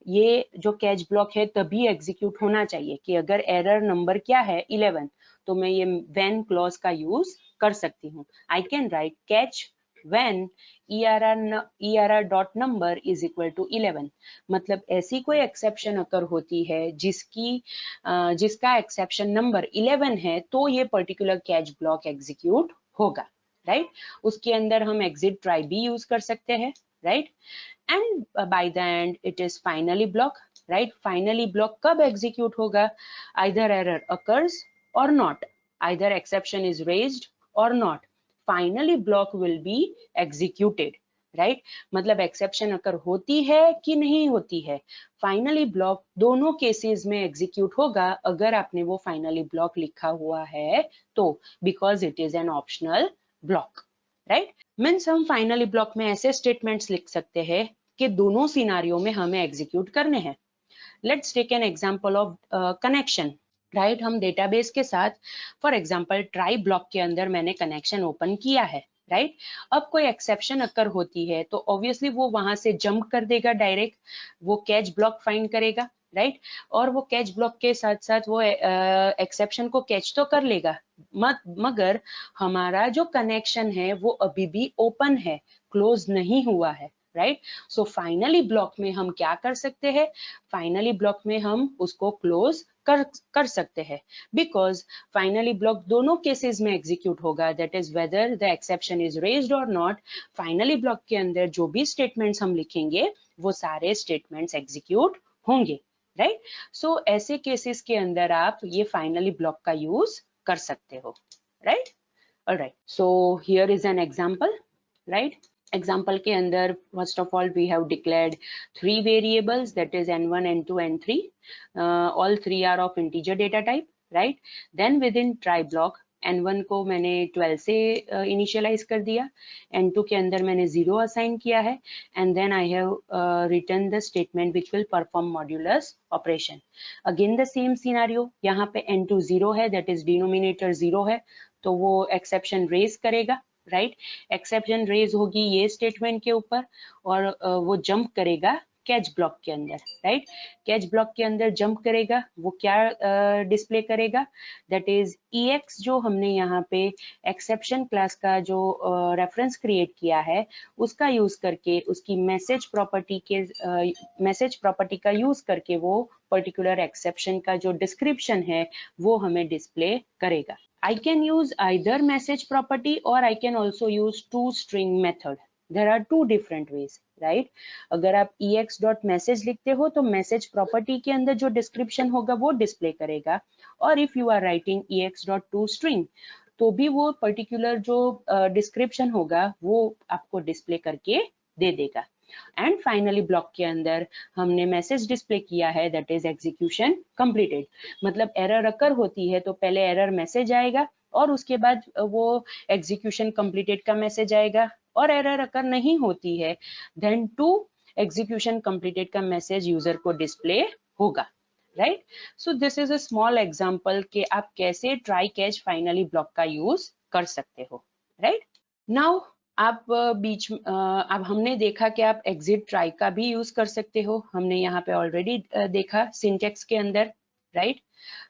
ये जो कैच ब्लॉक है तभी एग्जीक्यूट होना चाहिए कि अगर एरर नंबर क्या है 11, तो मैं ये व्हेन क्लॉज का यूज कर सकती हूँ। I can write catch when ERR.number is equal to 11, मतलब ऐसी कोई एक्सेप्शन अगर होती है जिसका एक्सेप्शन नंबर 11 है तो ये पर्टिकुलर कैच ब्लॉक एग्जीक्यूट होगा, राइट। उसके अंदर हम एग्जिट ट्राई भी यूज कर सकते हैं, right. And by the end it is finally block, right? Finally block कब execute होगा? Either error occurs or not, either exception is raised or not, finally block will be executed, right? मतलब exception occur होती है कि नहीं होती है, finally block दोनों cases में execute होगा अगर आपने वो finally block लिखा हुआ है तो, because it is an optional block, right. Means हम फाइनली ब्लॉक में ऐसे स्टेटमेंट्स लिख सकते हैं कि दोनों सिनारियो में हमें एग्जीक्यूट करने हैं। Let's take an example of connection, right. हम डेटाबेस के साथ फॉर एग्जांपल ट्राई ब्लॉक के अंदर मैंने कनेक्शन ओपन किया है, राइट। अब कोई एक्सेप्शन अकर होती है तो ऑब्वियसली वो वहां से जंप कर देगा, डायरेक्ट वो कैच ब्लॉक फाइंड करेगा, राइट। और वो कैच ब्लॉक के साथ साथ वो एक्सेप्शन को कैच तो कर लेगा, मगर हमारा जो कनेक्शन है वो अभी भी ओपन है, क्लोज नहीं हुआ है, राइट। सो फाइनली ब्लॉक में हम क्या कर सकते हैं, फाइनली ब्लॉक में हम उसको क्लोज कर सकते हैं, बिकॉज फाइनली ब्लॉक दोनों केसेस में एग्जीक्यूट होगा, that is whether the exception is raised और नॉट। फाइनली ब्लॉक के अंदर जो भी स्टेटमेंट्स हम लिखेंगे वो सारे स्टेटमेंट्स एग्जीक्यूट होंगे, राइट। सो ऐसे केसेस के अंदर आप ये फाइनली ब्लॉक का यूज कर सकते हो, right. Alright, so here is an example, right. Example के अंदर first of all we have declared 3 variables, that is n1 n2 n3, all 3 are of integer data type, right. Then within try block n1 को मैंने 12 से initialise कर दिया, n2 के अंदर मैंने 0 असाइन किया है, and then I have written the statement which will perform modulus operation. Again the same scenario, यहाँ पे n2 0 है, दैट इज डिनोमिनेटर 0 है, तो वो एक्सेप्शन रेज करेगा, राइट। एक्सेप्शन रेज होगी ये स्टेटमेंट के ऊपर, और वो जंप करेगा कैच ब्लॉक के अंदर, राइट। कैच ब्लॉक के अंदर जंप करेगा, वो क्या डिस्प्ले करेगा, दैट इज EX, जो हमने यहाँ पे एक्सेप्शन क्लास का जो रेफरेंस क्रिएट किया है उसका यूज करके, उसकी मैसेज प्रॉपर्टी का यूज करके वो पर्टिकुलर एक्सेप्शन का जो डिस्क्रिप्शन है वो हमें डिस्प्ले करेगा। I can use either message property or I can also use toString method. There are two different ways, right? अगर आप ex.message लिखते हो तो message property के अंदर जो description होगा वो display करेगा, और if you are writing ex.toString तो भी वो particular जो description होगा वो आपको display करके दे देगा। एंड फाइनली ब्लॉक के अंदर हमने मैसेज डिस्प्ले किया है, दैट इज एग्जीक्यूशन कंप्लीटेड। मतलब एरर अकर होती है तो पहले एरर मैसेज आएगा और उसके बाद वो एग्जीक्यूशन कंप्लीटेड का मैसेज आएगा, और एरर अकर नहीं होती है देन टू एग्जीक्यूशन कंप्लीटेड का मैसेज यूजर को डिस्प्ले होगा, right. So this is a small example कि आप कैसे ट्राई कैच फाइनली ब्लॉक का यूज कर सकते हो, राइट। नाउ आप अब हमने देखा कि आप एग्जिट ट्राई का भी यूज कर सकते हो, हमने यहाँ पे ऑलरेडी देखा सिंटेक्स के अंदर, राइट।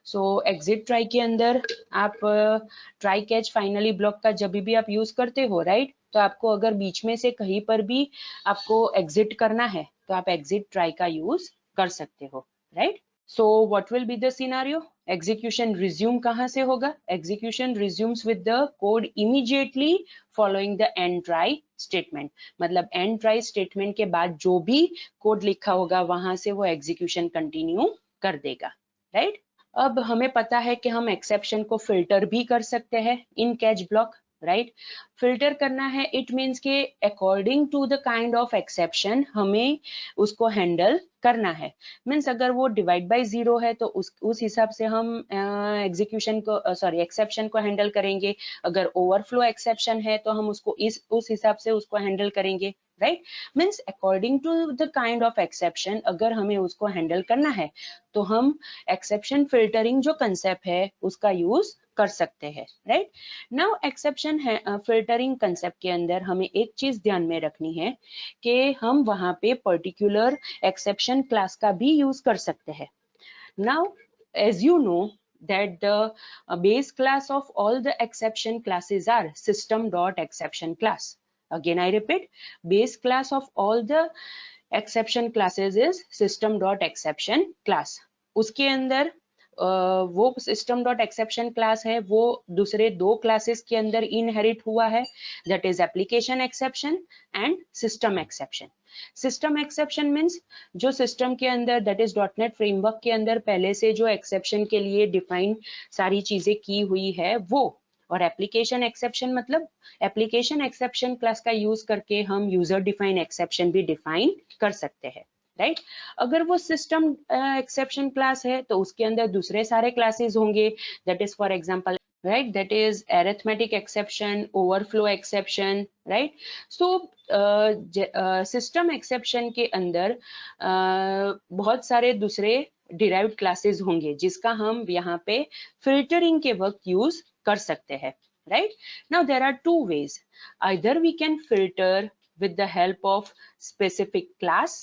सो एग्जिट ट्राई के अंदर आप ट्राई कैच फाइनली ब्लॉक का जब भी आप यूज करते हो, राइट, तो आपको अगर बीच में से कहीं पर भी आपको एग्जिट करना है तो आप एग्जिट ट्राई का यूज कर सकते हो, right. So what will be the scenario, execution resume कहाँ से होगा, execution resumes with the code immediately following the end try statement. मतलब एंड ट्राई स्टेटमेंट के बाद जो भी कोड लिखा होगा वहां से वो एग्जीक्यूशन कंटिन्यू कर देगा, राइट। अब हमें पता है कि हम एक्सेप्शन को फिल्टर भी कर सकते हैं in catch block, right. Filter करना है इट मीन्स के according to the kind of exception हमें उसको हैंडल करना है। मीन्स अगर वो डिवाइड बाय 0 है तो उस हिसाब से हम एग्जीक्यूशन को सॉरी एक्सेप्शन को हैंडल करेंगे, अगर ओवरफ्लो एक्सेप्शन है तो हम उसको उस हिसाब से उसको हैंडल करेंगे, right. Means according to the kind of exception अगर हमें उसको हैंडल करना है तो हम एक्सेप्शन फिल्टरिंग जो कंसेप्ट है उसका यूज कर सकते हैं, right. Now exception filtering concept के अंदर हमें एक चीज ध्यान में रखनी है कि हम वहां पे पर्टिकुलर एक्सेप्शन क्लास का भी यूज कर सकते हैं। Now as you know that the base class of all the exception classes are system.exception class. Again I repeat, base class of all the exception classes is system.exception class. उसके अंदर वो system.exception class है वो दूसरे दो classes के अंदर inherit हुआ है, that is application exception and system exception. System exception means जो सिस्टम के अंदर दैट इज .NET फ्रेमवर्क के अंदर पहले से जो एक्सेप्शन के लिए डिफाइन सारी चीजें की हुई है वो, और एप्लीकेशन एक्सेप्शन मतलब एप्लीकेशन एक्सेप्शन क्लास का यूज करके हम यूजर डिफाइन एक्सेप्शन भी डिफाइन कर सकते हैं, राइट। अगर वो सिस्टम एक्सेप्शन क्लास है तो उसके अंदर दूसरे सारे क्लासेस होंगे, that is for example, right, that is arithmetic exception, overflow exception, right. So system exception के अंदर बहुत सारे दूसरे derived classes होंगे जिसका हम यहाँ पे filtering के वक्त use कर सकते हैं, right. Now there are two ways, either we can filter with the help of specific class,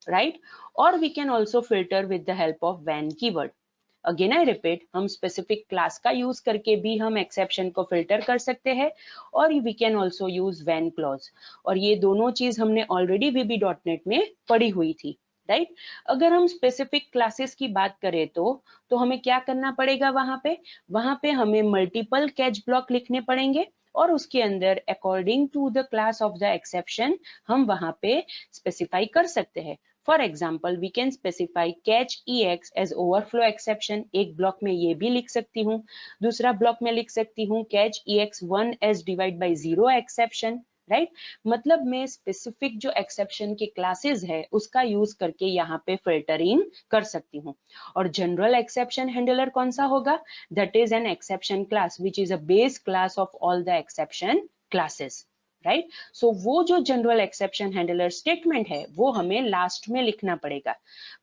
right, or we can also filter with the help of when keyword. Again I repeat, हम specific class का use करके भी हम exception को filter कर सकते हैं, और we can also use when clause. और ये दोनों चीज हमने ऑलरेडी VB.NET में पढ़ी हुई थी, राइट। अगर हम स्पेसिफिक क्लासेस की बात करें तो हमें क्या करना पड़ेगा, वहां पे हमें मल्टीपल कैच ब्लॉक लिखने पड़ेंगे, और उसके अंदर according to the class of the exception हम वहां पे स्पेसिफाई कर सकते हैं। For example we can specify catch EX as overflow exception, एक ब्लॉक में ये भी लिख सकती हूँ। दूसरा ब्लॉक में लिख सकती हूँ catch EX1 as divide by 0 exception, right. मतलब मैं स्पेसिफिक जो एक्सेप्शन के क्लासेस है उसका यूज करके यहाँ पे फिल्टरिंग कर सकती हूँ। और जनरल एक्सेप्शन हैंडलर कौन सा होगा, that is an exception class which is a base class of all the exception classes, right. So वो जो जनरल एक्सेप्शन हैंडलर स्टेटमेंट है वो हमें लास्ट में लिखना पड़ेगा,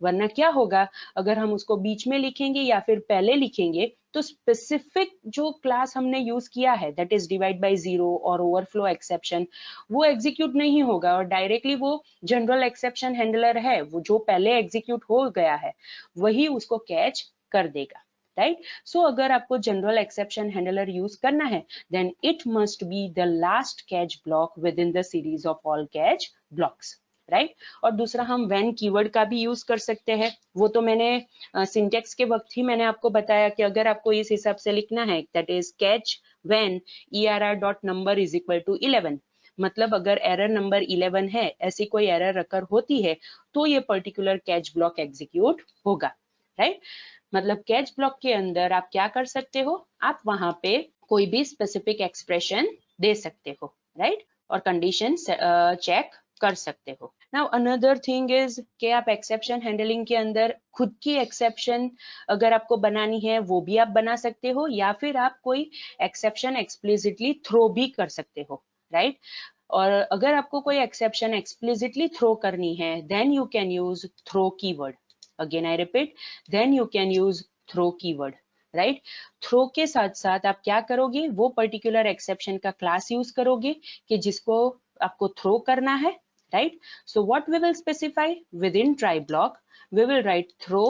वरना क्या होगा, अगर हम उसको बीच में लिखेंगे या फिर पहले लिखेंगे तो स्पेसिफिक जो क्लास हमने यूज किया है दैट इज डिवाइड बाय 0 और ओवरफ्लो एक्सेप्शन, वो एग्जीक्यूट नहीं होगा, और डायरेक्टली वो जनरल एक्सेप्शन हैंडलर है वो जो पहले एग्जीक्यूट हो गया है वही उसको कैच कर देगा, राइट। सो अगर आपको जनरल एक्सेप्शन हैंडलर यूज करना है then it must be the last catch block within the series of all catch blocks, right. और दूसरा हम when कीवर्ड का भी यूज कर सकते हैं, वो तो मैंने सिंटेक्स के वक्त ही मैंने आपको बताया कि अगर आपको इस हिसाब से लिखना है that is catch when err.number is equal to 11, मतलब अगर एरर नंबर 11 है, ऐसी कोई एरर अगर होती है तो ये पर्टिकुलर कैच ब्लॉक एग्जीक्यूट होगा, राइट। मतलब कैच ब्लॉक के अंदर आप क्या कर सकते हो, आप वहां पे कोई भी स्पेसिफिक एक्सप्रेशन दे सकते हो, राइट, और कंडीशन चेक कर सकते हो। नाउ अनदर थिंग इज कि आप एक्सेप्शन हैंडलिंग के अंदर खुद की एक्सेप्शन अगर आपको बनानी है वो भी आप बना सकते हो, या फिर आप कोई एक्सेप्शन एक्सप्लिसिटली थ्रो भी कर सकते हो, राइट। और अगर आपको कोई एक्सेप्शन एक्सप्लिसिटली थ्रो करनी है then you can use throw keyword, again I repeat, then you can use throw keyword, right. Throw के साथ साथ आप क्या करोगे, वो पर्टिकुलर एक्सेप्शन का क्लास यूज करोगे कि जिसको आपको थ्रो करना है, right. So what we will specify within try block, we will write throw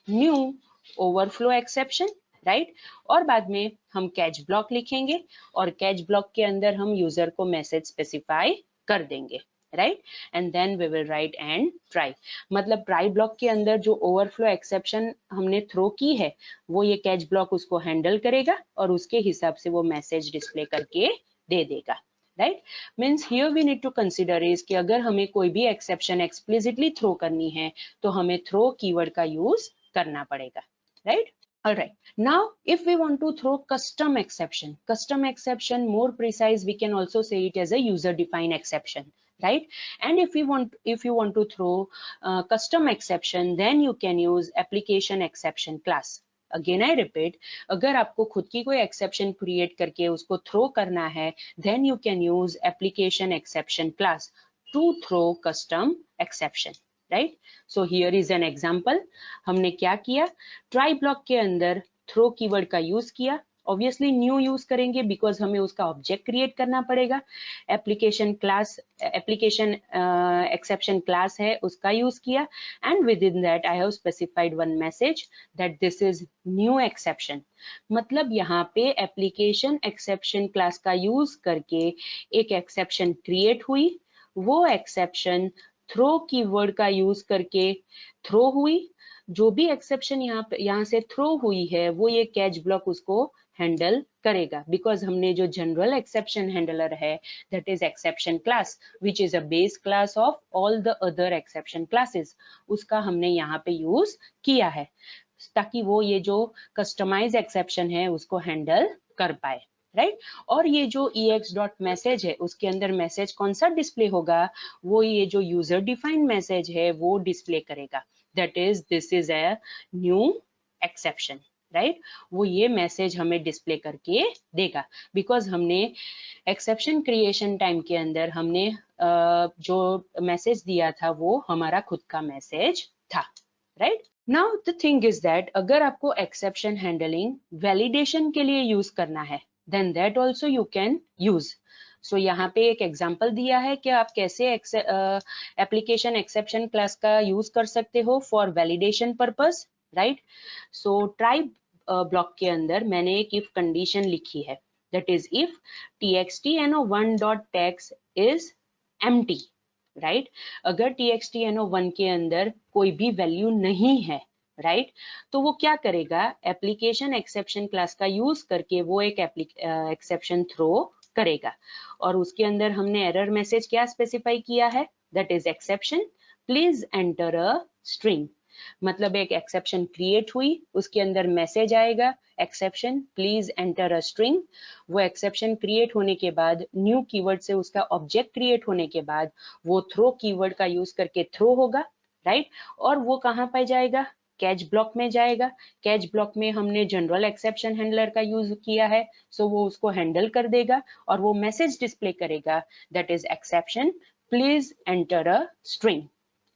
new overflow exception, right. और बाद में हम कैच ब्लॉक लिखेंगे, और कैच ब्लॉक के अंदर हम यूजर को मैसेज स्पेसिफाई कर देंगे, right, and then we will write and try. मतलब ट्राई ब्लॉक के अंदर जो ओवरफ्लो एक्सेप्शन हमने थ्रो की है वो ये कैच ब्लॉक उसको हैंडल करेगा और उसके हिसाब से वो मैसेज डिस्प्ले करके दे देगा, right. Means here we need to consider is कि अगर हमें कोई भी एक्सेप्शन एक्सप्लिसिटली थ्रो करनी है तो हमें थ्रो कीवर्ड का यूज करना पड़ेगा, right. All right. Now, if we want to throw custom exception, more precise, we can also say it as a user-defined exception, right? And if you want to throw custom exception, then you can use application exception class. Again, I repeat, अगर आपको खुद की कोई exception create करके उसको throw करना है, then you can use application exception class to throw custom exception. Right. So here is an example, हमने क्या किया, ट्राई ब्लॉक के अंदर थ्रो कीवर्ड का यूज किया, ऑब्वियसली न्यू यूज करेंगे बिकॉज हमें उसका ऑब्जेक्ट क्रिएट करना पड़ेगा, एप्लीकेशन एक्सेप्शन क्लास है उसका यूज किया, and with in that I have specified one message that this is new exception. मतलब यहाँ पे एप्लीकेशन एक्सेप्शन क्लास का यूज करके एक एक्सेप्शन क्रिएट हुई, वो एक्सेप्शन थ्रो कीवर्ड का यूज करके थ्रो हुई, जो भी एक्सेप्शन यहाँ से थ्रो हुई है वो ये कैच ब्लॉक उसको हैंडल करेगा, बिकॉज हमने जो जनरल एक्सेप्शन हैंडलर है that is exception class which is a base class of all the other exception classes, उसका हमने यहाँ पे यूज किया है ताकि वो ये जो कस्टमाइज एक्सेप्शन है उसको हैंडल कर पाए, राइट। और ये जो ex.message है उसके अंदर मैसेज कौन सा डिस्प्ले होगा, वो ये जो यूजर डिफाइंड मैसेज है वो डिस्प्ले करेगा, that is this is a new exception, right. वो ये मैसेज हमें डिस्प्ले करके देगा बिकॉज हमने एक्सेप्शन क्रिएशन टाइम के अंदर हमने जो मैसेज दिया था वो हमारा खुद का मैसेज था, right. Now the thing is that अगर आपको एक्सेप्शन हैंडलिंग वैलिडेशन के लिए यूज करना है then that also you can use. So यहाँ पे एक एग्जाम्पल दिया है कि आप कैसे एप्लीकेशन एक्सेप्शन क्लास का यूज कर सकते हो for validation purpose, right. So try block के अंदर मैंने एक इफ कंडीशन लिखी है, that is if txt_no1 dot text is empty, right. अगर txt_no1 के अंदर कोई भी वैल्यू नहीं है, राइट, तो वो क्या करेगा, एप्लीकेशन एक्सेप्शन क्लास का यूज करके वो एक एक्सेप्शन थ्रो करेगा। और उसके अंदर हमने एरर मैसेज क्या स्पेसिफाई किया है, that is exception please enter a string. मतलब एक एक्सेप्शन क्रिएट हुई, उसके अंदर मैसेज आएगा exception please enter a string. वो एक्सेप्शन क्रिएट होने के बाद न्यू कीवर्ड से उसका ऑब्जेक्ट क्रिएट होने के बाद वो थ्रो कीवर्ड का यूज करके थ्रो होगा, राइट। और वो कहाँ पे जाएगा, कैच ब्लॉक में जाएगा। कैच ब्लॉक में हमने जनरल एक्सेप्शन हैंडलर का यूज किया है, सो वो उसको हैंडल कर देगा और वो मैसेज डिस्प्ले करेगा, that is exception please enter a string,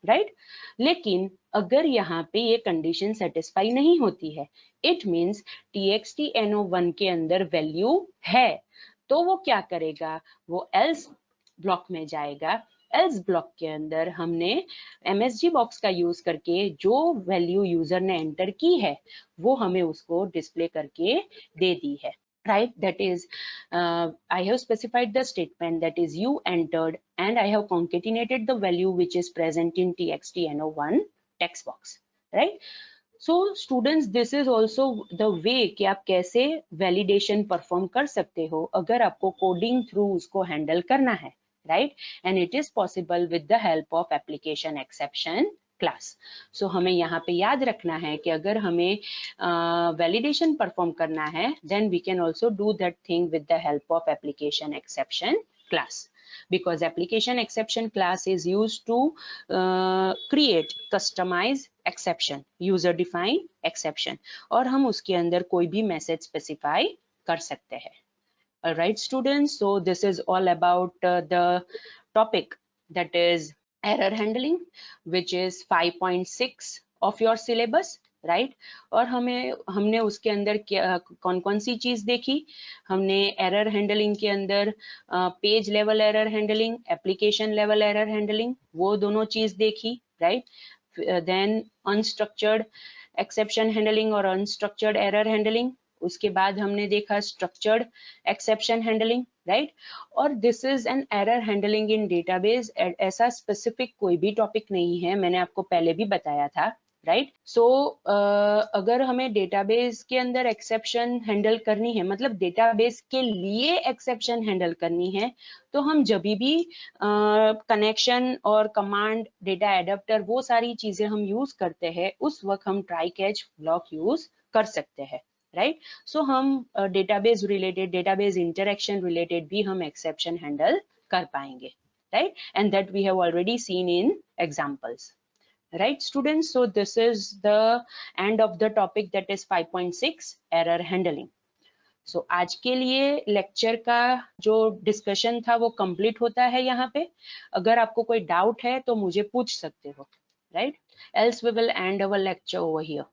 right. लेकिन अगर यहाँ पे ये कंडीशन सेटिस्फाई नहीं होती है, इट मीन्स txt_no1 के अंदर वैल्यू है, तो वो क्या करेगा, वो एल्स ब्लॉक में जाएगा। एल्स ब्लॉक के अंदर हमने MSG बॉक्स का यूज करके जो वैल्यू यूजर ने एंटर की है वो हमें उसको डिस्प्ले करके दे दी है, right? That is, I have specified the statement that is you entered and I have concatenated the value which is present in txt_no1 text box, right? So students, this is also the way कि आप कैसे validation perform कर सकते हो अगर आपको coding through उसको handle करना है, right? And it is possible with the help of application exception class. So हमें यहाँ पे याद रखना है कि अगर हमें validation perform करना है, then we can also do that thing with the help of application exception class. Because application exception class is used to create customize exception, user define exception, और हम उसके अंदर कोई भी मैसेज स्पेसिफाई कर सकते हैं। Alright students, so this is all about the topic that is error handling, which is 5.6 of your syllabus, right? और हमने उसके अंदर कौन कौन सी चीज देखी, हमने एरर हैंडलिंग के अंदर page level error handling, application level error handling, वो दोनों चीज देखी, right. Then unstructured exception handling और अनस्ट्रक्चर्ड एरर हैंडलिंग, उसके बाद हमने देखा स्ट्रक्चर्ड एक्सेप्शन हैंडलिंग, राइट। और this is an error handling in database, ऐसा स्पेसिफिक कोई भी टॉपिक नहीं है, मैंने आपको पहले भी बताया था, राइट। सो अगर हमें डेटाबेस के अंदर एक्सेप्शन हैंडल करनी है, मतलब डेटाबेस के लिए एक्सेप्शन हैंडल करनी है, तो हम जब भी कनेक्शन और कमांड डेटा एडाप्टर वो सारी चीजें हम यूज करते हैं, उस वक्त हम ट्राई कैच ब्लॉक यूज कर सकते हैं, राइट। सो हम database related, database interaction related भी हम एक्सेप्शन हैंडल कर पाएंगे, right. And that we have already seen in examples, right students? So this is the end of the topic, that is 5.6 error handling. So आज के लिए lecture का जो discussion था वो कंप्लीट होता है यहाँ पे। अगर आपको कोई डाउट है तो मुझे पूछ सकते हो, right? Else we will end our lecture over here.